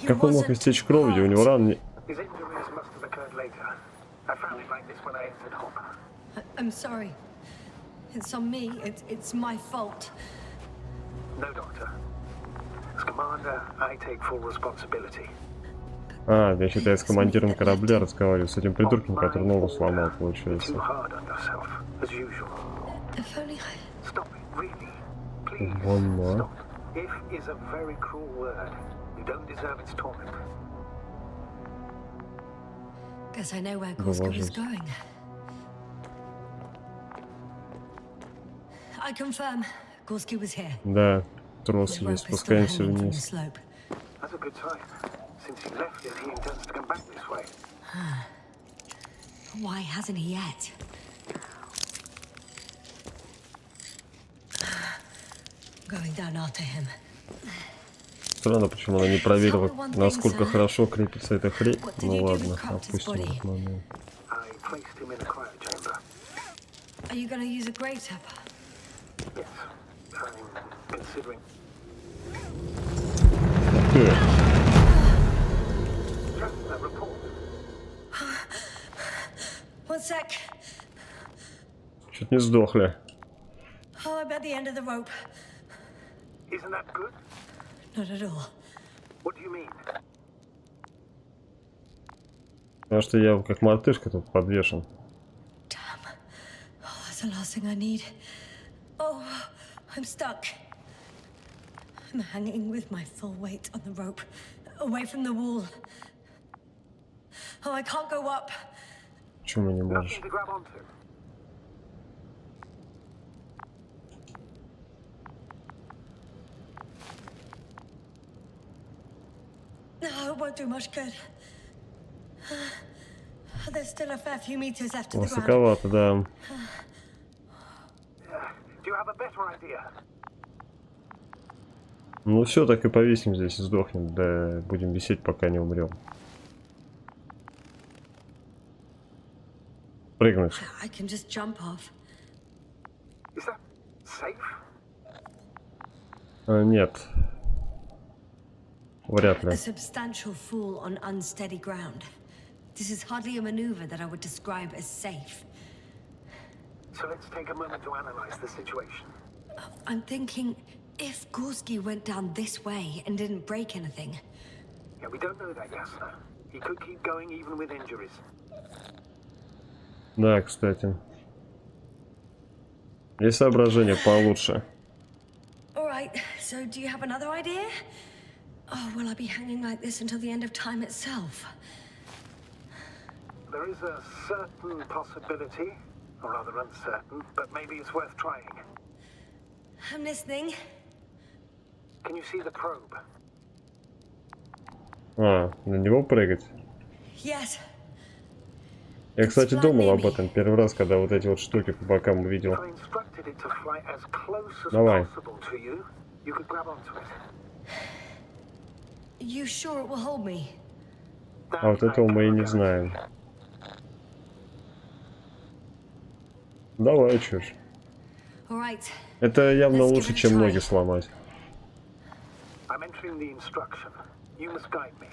Speaker 2: He
Speaker 1: Как он мог
Speaker 2: wasn't
Speaker 1: истечь кровью? У него
Speaker 2: hurt.
Speaker 1: ран не...
Speaker 8: His injuries must have occurred later. I found him like this when I entered home.
Speaker 2: I'm sorry. It's on me. It's my fault.
Speaker 8: No, Doctor. As commander, I take full responsibility.
Speaker 1: А, я считаю, с командиром корабля разговариваю, с этим придурком, который ногу сломал,
Speaker 8: Too
Speaker 1: получается.
Speaker 8: hard on yourself, as usual.
Speaker 2: If only I...
Speaker 8: Stop it, really. Please,
Speaker 1: One more.
Speaker 8: stop. If is a very cruel word. You don't deserve its torment.
Speaker 2: Guess I know where Gorska was
Speaker 1: Боже.
Speaker 2: going. I confirm, Gorski was here.
Speaker 1: Да, трос
Speaker 2: The
Speaker 1: есть,
Speaker 2: rope is still
Speaker 1: спускаемся
Speaker 2: hanging from the
Speaker 1: вниз.
Speaker 2: slope.
Speaker 8: That's a good sign. Since he left it, he intends to come back this way.
Speaker 2: Why hasn't he yet? Going down after him.
Speaker 1: Странно, почему она не проверила, насколько хорошо крепится эта хрень. Ну ладно, опустим этот момент.
Speaker 8: I placed him in a quiet chamber.
Speaker 2: Are you gonna use a grate up?
Speaker 8: Yes, I'm considering. Just a report.
Speaker 2: One sec.
Speaker 1: Чуть не сдохли.
Speaker 2: Oh, I'm at the end of the rope.
Speaker 8: Isn't that good?
Speaker 2: Not at all.
Speaker 8: What do you mean?
Speaker 1: Потому что я как мартышка тут подвешен.
Speaker 2: Damn. Oh, that's the last thing I need. Oh, I'm stuck. I'm hanging with my full weight on the rope, away from the wall. Oh, I can't go up.
Speaker 1: Почему не можешь?
Speaker 8: Nothing to grab onto.
Speaker 2: No, it won't do much good. There's still a fair few meters left to the ground.
Speaker 1: Высоковато, да.
Speaker 8: Do you have a better idea?
Speaker 1: Ну все, так и повесим здесь и сдохнем. Да, будем висеть, пока не умрем. Прыгнуть.
Speaker 2: I can just jump off.
Speaker 8: Is that safe?
Speaker 1: Нет. Вряд ли.
Speaker 2: A substantial fall on unsteady ground. This is hardly a maneuver that I would describe as safe.
Speaker 8: So let's take a moment to analyze the situation.
Speaker 2: I'm thinking, if Gorski went down this way and didn't break anything,
Speaker 8: Yeah, we don't know that, Yasna. He could keep going even with injuries.
Speaker 1: Да, кстати. Есть соображение получше.
Speaker 2: all right, so do you have another idea? Oh, will I be hanging like this until the end of time itself?
Speaker 8: There is a certain possibility, or rather uncertain, but maybe it's worth trying.
Speaker 2: I'm listening.
Speaker 8: Can you see the probe?
Speaker 1: А, на него прыгать?
Speaker 2: Yes.
Speaker 1: Я, кстати, думал об этом первый раз, когда вот эти вот штуки по бокам увидел.
Speaker 8: If I instructed it to fly as close as
Speaker 1: Давай.
Speaker 8: possible to you, you could grab onto it.
Speaker 2: You sure it will hold me?
Speaker 1: А вот этого мы и не знаем. Давай, чушь.
Speaker 2: All right.
Speaker 1: Это явно
Speaker 2: Let's give
Speaker 1: лучше,
Speaker 2: it a
Speaker 1: чем
Speaker 2: try.
Speaker 1: ноги сломать.
Speaker 8: I'm entering the instruction. You must guide me.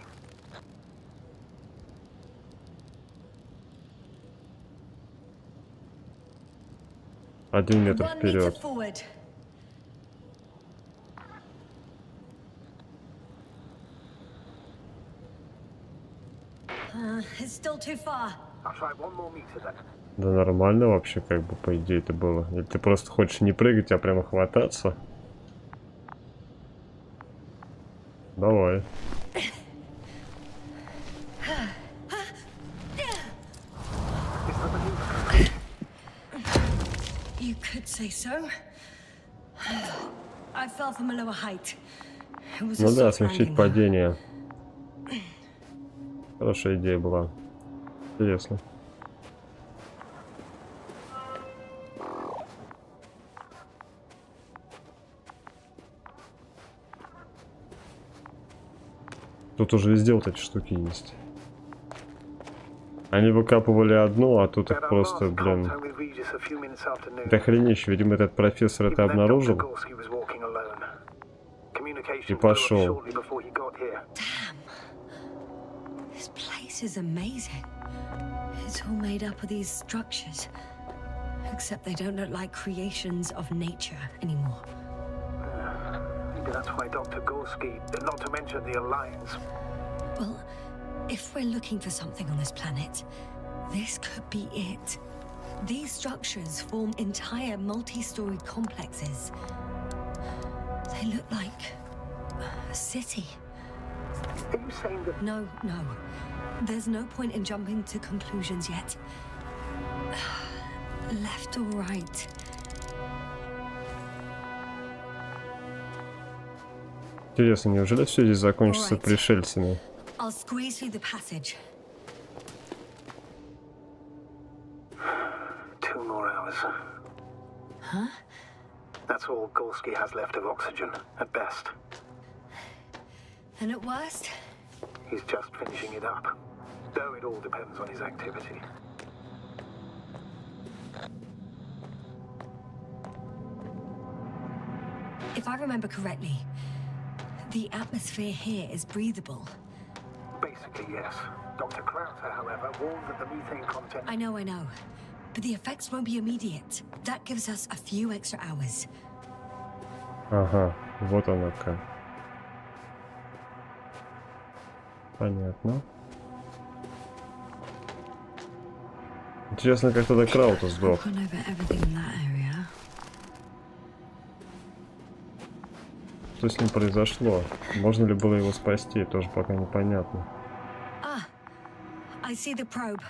Speaker 1: Один метр
Speaker 2: 1 meter
Speaker 1: вперед.
Speaker 2: forward. It's still too far.
Speaker 8: I'll try 1 more meter then.
Speaker 1: Да нормально вообще, как бы, по идее, это было. Или ты просто хочешь не прыгать, а прямо хвататься? Давай.
Speaker 2: You could say so. I fell from a lower height. It was a
Speaker 1: Ну да,
Speaker 2: soft
Speaker 1: смягчить
Speaker 2: landing.
Speaker 1: падение. Хорошая идея была. Интересно. Тут уже везде вот эти штуки есть. Они выкапывали одну, а тут их просто, блин... Это охренеть, видимо, этот профессор это обнаружил. И пошел.
Speaker 2: This place is amazing. It's all made up of these structures. Except they don't look like creations of nature anymore.
Speaker 3: Maybe that's why Dr. Gorski, not to mention the Alliance.
Speaker 2: Well, if we're looking for something on this planet, this could be it. These structures form entire multi-story complexes. They look like a city.
Speaker 3: Are you saying that...
Speaker 2: No. There's no point in jumping to conclusions yet. Left or right?
Speaker 1: Интересно, неужели все здесь закончится пришельцами?
Speaker 2: I'll squeeze through the passage.
Speaker 3: 2 more hours.
Speaker 2: Huh?
Speaker 3: That's all Gorski has left of oxygen, at best.
Speaker 2: And at worst?
Speaker 3: He's just finishing it up. Though it all depends on his activity.
Speaker 2: If I remember correctly, the atmosphere here is breathable.
Speaker 3: Basically, yes. Dr. Krauser, however, warned that the methane content...
Speaker 2: I know. But the effects won't be immediate. That gives us a few extra hours.
Speaker 1: Ага, вот оно как. Понятно. Интересно, как тогда Краутер сдох. Что с ним произошло? Можно ли было его спасти? Тоже пока непонятно.
Speaker 2: I see the probe.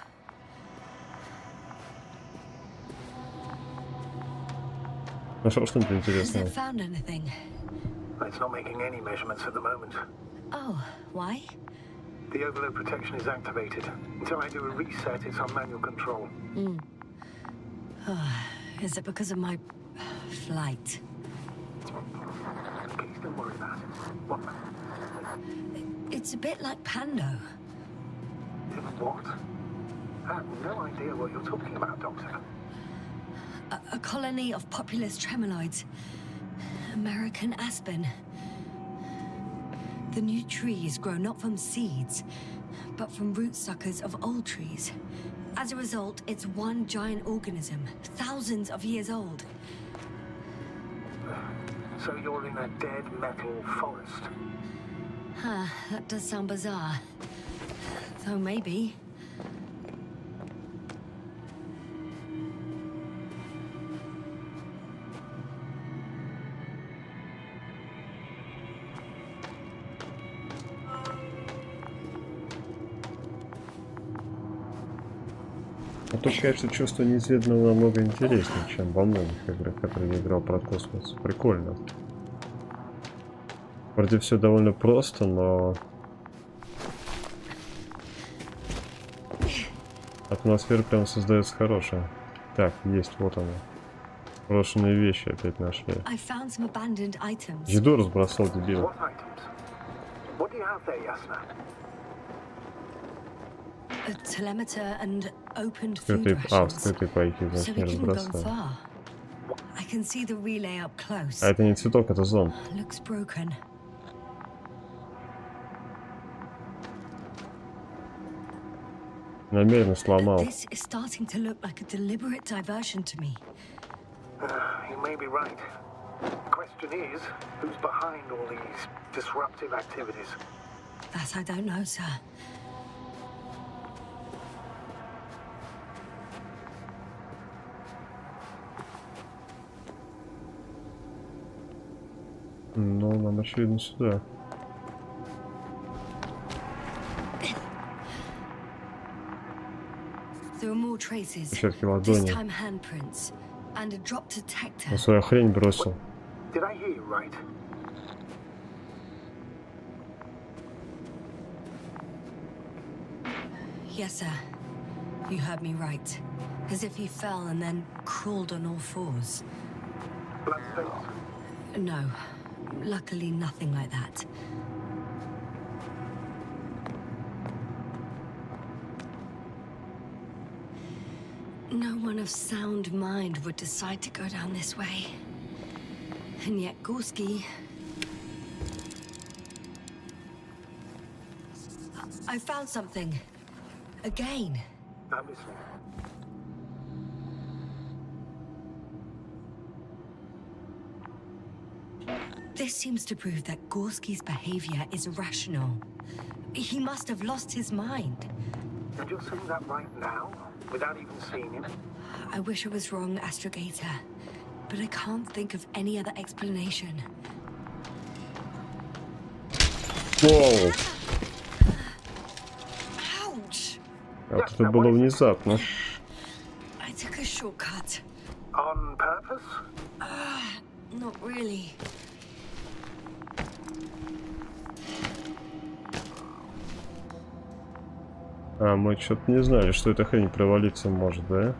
Speaker 1: Нашел что-нибудь интересное?
Speaker 2: Has it found anything?
Speaker 3: It's not making any measurements at the moment.
Speaker 2: Oh, why?
Speaker 3: The overload protection is activated. Until I do a reset, it's on manual control.
Speaker 2: Is it because of my flight?
Speaker 3: Please don't worry about it. What?
Speaker 2: It's a bit like Pando.
Speaker 3: What? I have no idea what you're talking about, Doctor.
Speaker 2: A colony of populous tremoloids. American aspen. The new trees grow not from seeds, but from root suckers of old trees. As a result, it's one giant organism, thousands of years old.
Speaker 3: So you're in a dead metal forest?
Speaker 2: Huh, that does sound bizarre. Though maybe.
Speaker 1: А тут, конечно, чувство неизведанного намного интереснее, чем во многих играх, которые я играл про космос. Прикольно. Вроде все довольно просто, но... атмосфера прям создается хорошая. Так, есть, вот она. Брошенные вещи опять нашли. Еду разбросал, дебил. Скрытые пайки, значит, не разбросал. А это не цветок, это зонт. Намеренно сломал.
Speaker 2: This is starting to look like a deliberate diversion to me.
Speaker 3: You may be right. The question is, who's behind all these disruptive activities?
Speaker 2: That I don't know, sir.
Speaker 1: Ну, нам очевидно сюда. Отпечатки ладони. Он свою хрень бросил.
Speaker 2: Yes, sir. You heard me right. As if he fell and then crawled on all fours. No. Luckily, nothing like that. No one of sound mind would decide to go down this way. And yet Gorski... I found something. Again.
Speaker 3: I'm listening.
Speaker 2: This seems to prove that Gorski's behavior is irrational. He must have lost his mind.
Speaker 3: And you're saying that right now, without even seeing him?
Speaker 2: I wish I was wrong, Astrogator, but I can't think of any other explanation.
Speaker 1: Воу!
Speaker 2: Ouch!
Speaker 1: Вот это было внезапно.
Speaker 2: I took a shortcut.
Speaker 3: On purpose?
Speaker 2: Not really.
Speaker 1: А, мы что-то не знали, что эта хрень провалиться может, да?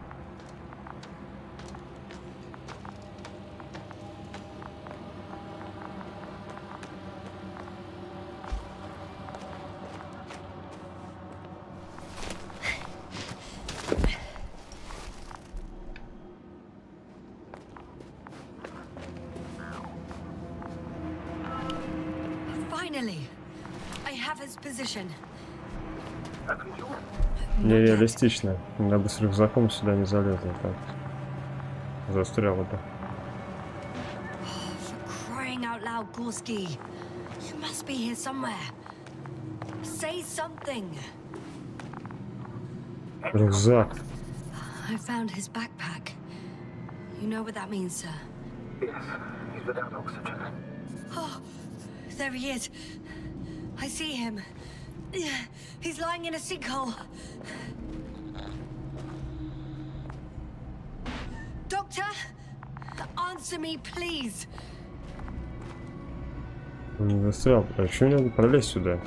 Speaker 2: Finally, I have his position.
Speaker 1: Нереалистично. Я бы с рюкзаком сюда не залезла так. Застряла бы.
Speaker 2: For crying out loud, Gorski. You must be here somewhere. Say something.
Speaker 1: Рюкзак.
Speaker 2: I found his backpack. You know what that means, sir?
Speaker 3: Yes, he's without oxygen.
Speaker 2: Oh, there he is. I see him. He's lying in a sinkhole. Doctor, answer me, please.
Speaker 1: Он не застрял. А что мне надо пролезть сюда?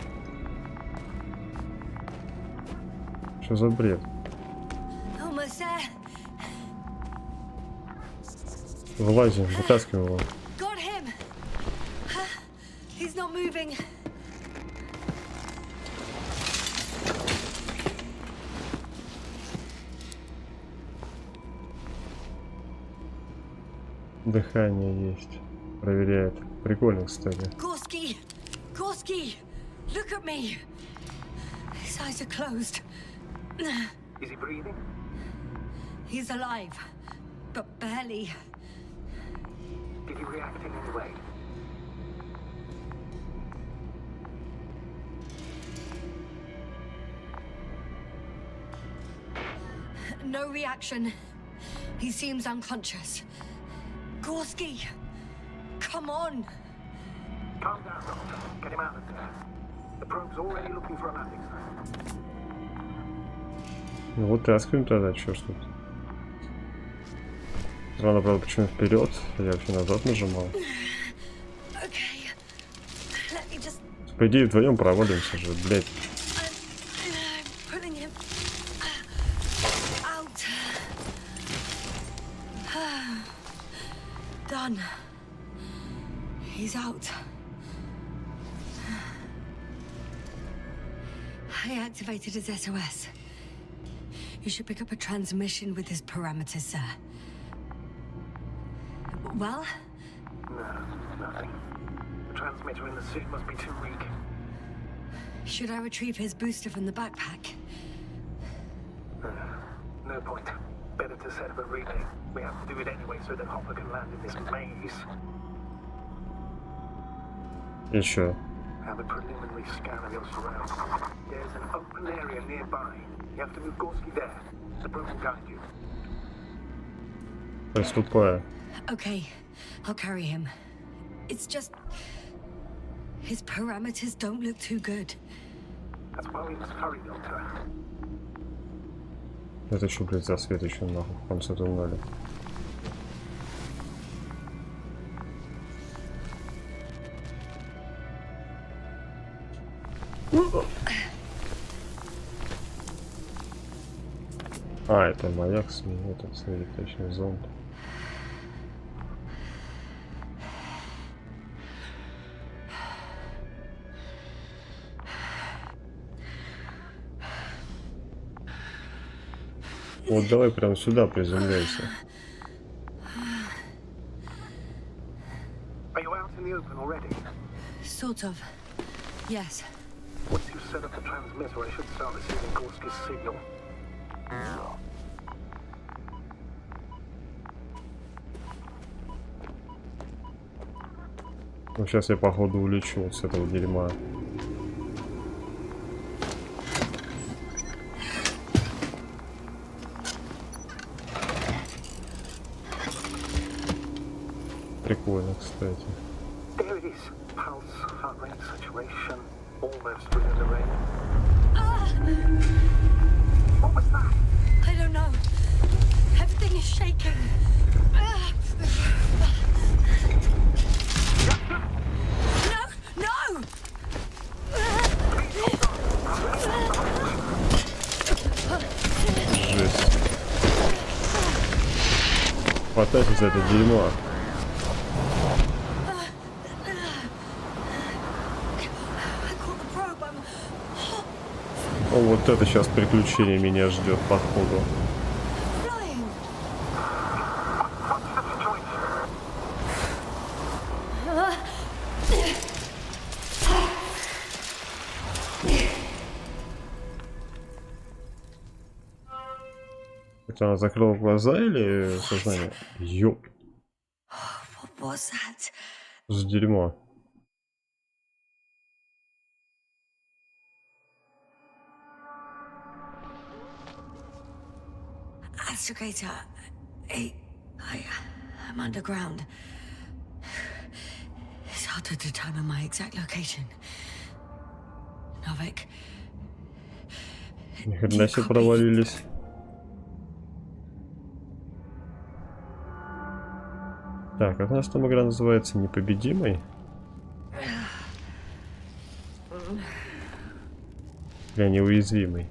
Speaker 1: Что за бред?
Speaker 2: Almost there.
Speaker 1: Вылазим, вытаскиваем его.
Speaker 2: Got him. He's not moving.
Speaker 1: Дыхание есть. Проверяет. Прикольно, кстати.
Speaker 2: Gorski! Gorski! Look at me! His eyes are closed.
Speaker 3: Is he breathing?
Speaker 2: He's alive, but barely.
Speaker 3: Did he react in any way?
Speaker 2: No reaction. He seems unconscious. Gorski! Come on!
Speaker 3: Calm down, Doctor. Get him out of there. The probe's already looking for a landing site.
Speaker 1: Ну вот таскиваем тогда, что ж тут. Странно, правда, почему вперед? Я вообще назад нажимал.
Speaker 2: Okay. Let me just...
Speaker 1: По идее, вдвоем провалимся же, блять.
Speaker 2: I'm pulling him out. Done. He's out. I activated his SOS. You should pick up a transmission with his parameters, sir. Well?
Speaker 3: No, nothing. The transmitter in the suit must be too weak.
Speaker 2: Should I retrieve his booster from the backpack?
Speaker 3: No point. Better to set up a relay. We have to do it anyway so that Hopper can land in this maze.
Speaker 1: Еще.
Speaker 3: Have a preliminary scan of your surroundings. There's an open area nearby. You have to move Gorski there. The probe will guide you.
Speaker 1: Приступаю.
Speaker 2: Okay, I'll carry him. It's just... his parameters don't look too good.
Speaker 3: That's why we must hurry, Doctor.
Speaker 1: Это еще, блядь, за свет еще нахуй в конце туннеля. А, это маяк этот сверхточный зонд. Вот давай прямо сюда приземляйся.
Speaker 3: Are you out in the open already?
Speaker 2: Sort of. Yes.
Speaker 3: Once you set up the transmitter, I should start receiving Gorski's signal.
Speaker 1: Ну, сейчас я, походу, улечу вот с этого дерьма. Прикольно, кстати.
Speaker 3: There it is. Pulse, heart rate, saturation, almost within the range. What was that?
Speaker 2: I don't know. Everything is shaking. No! No!
Speaker 1: Жесть. Хватайтесь за это дерьмо. О, вот это сейчас приключение меня ждет, походу. Это она закрыла глаза или сознание? Ёп. За дерьмо.
Speaker 2: Astrogator, I'm underground. It's hard to determine my exact location. Novik.
Speaker 1: Ни хрена себе провалились. Так, как у нас там игра называется? Непобедимый? Или неуязвимый?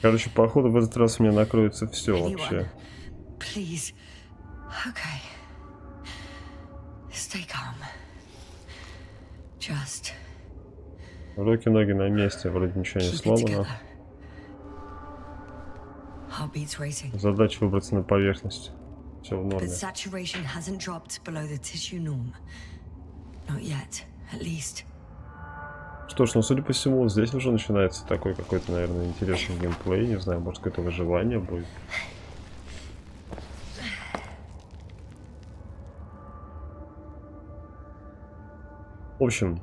Speaker 1: Короче, походу в этот раз у меня накроется все вообще. Руки-ноги на месте, вроде ничего не сломано. Задача выбраться на поверхность. Все в норме. Что ж, ну судя по всему, здесь уже начинается такой какой-то, наверное, интересный геймплей. Не знаю, может какое-то выживание будет. В общем,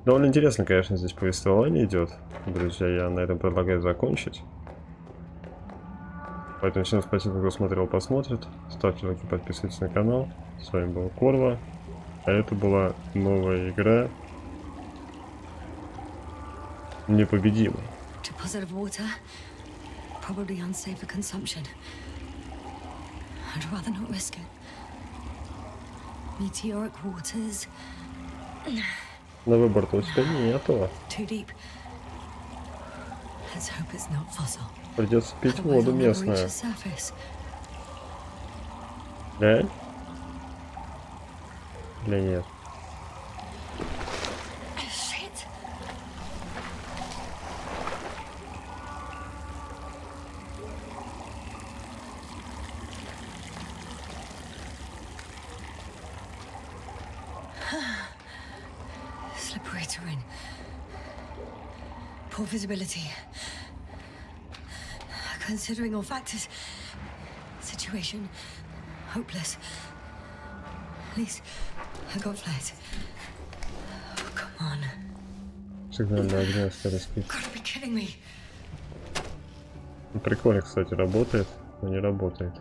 Speaker 1: довольно интересно, конечно, здесь повествование идет. Друзья, я на этом предлагаю закончить. Поэтому всем спасибо, кто смотрел, посмотрит. Ставьте лайки, подписывайтесь на канал. С вами был Корва. А это была новая игра Непобедимый. На выбор-то у тебя нету. Придется пить воду местную. Да? Или нет?
Speaker 2: Slippery terrain. Poor visibility. Considering all factors, situation hopeless. At least I got flight. Oh, come on.
Speaker 1: Сигнальная огня остались.
Speaker 2: Gotta be kidding me.
Speaker 1: Прикольно, кстати, работает, но не работает.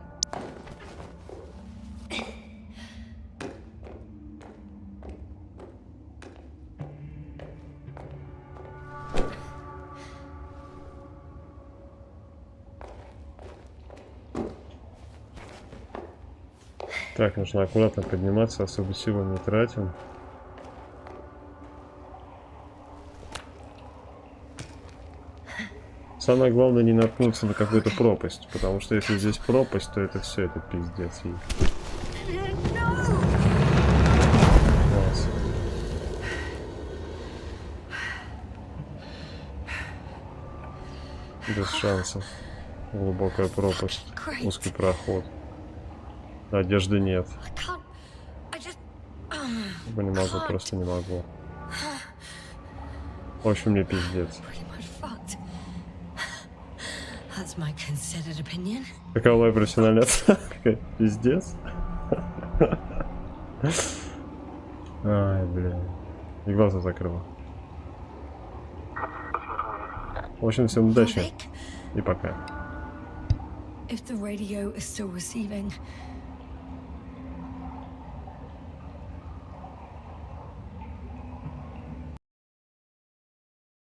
Speaker 1: Так, нужно аккуратно подниматься, особо силы не тратим. Самое главное не наткнуться на какую-то пропасть, потому что если здесь пропасть, то это все, это пиздец. Класс. Без шансов. Глубокая пропасть. Узкий проход. Одежды нет. Не могу, просто не могу. В общем, мне пиздец. Какова моя профессиональная оценка? Пиздец. Ай, блин. И глаза закрыла. В общем, всем удачи. И пока.
Speaker 2: If the radio is still receiving,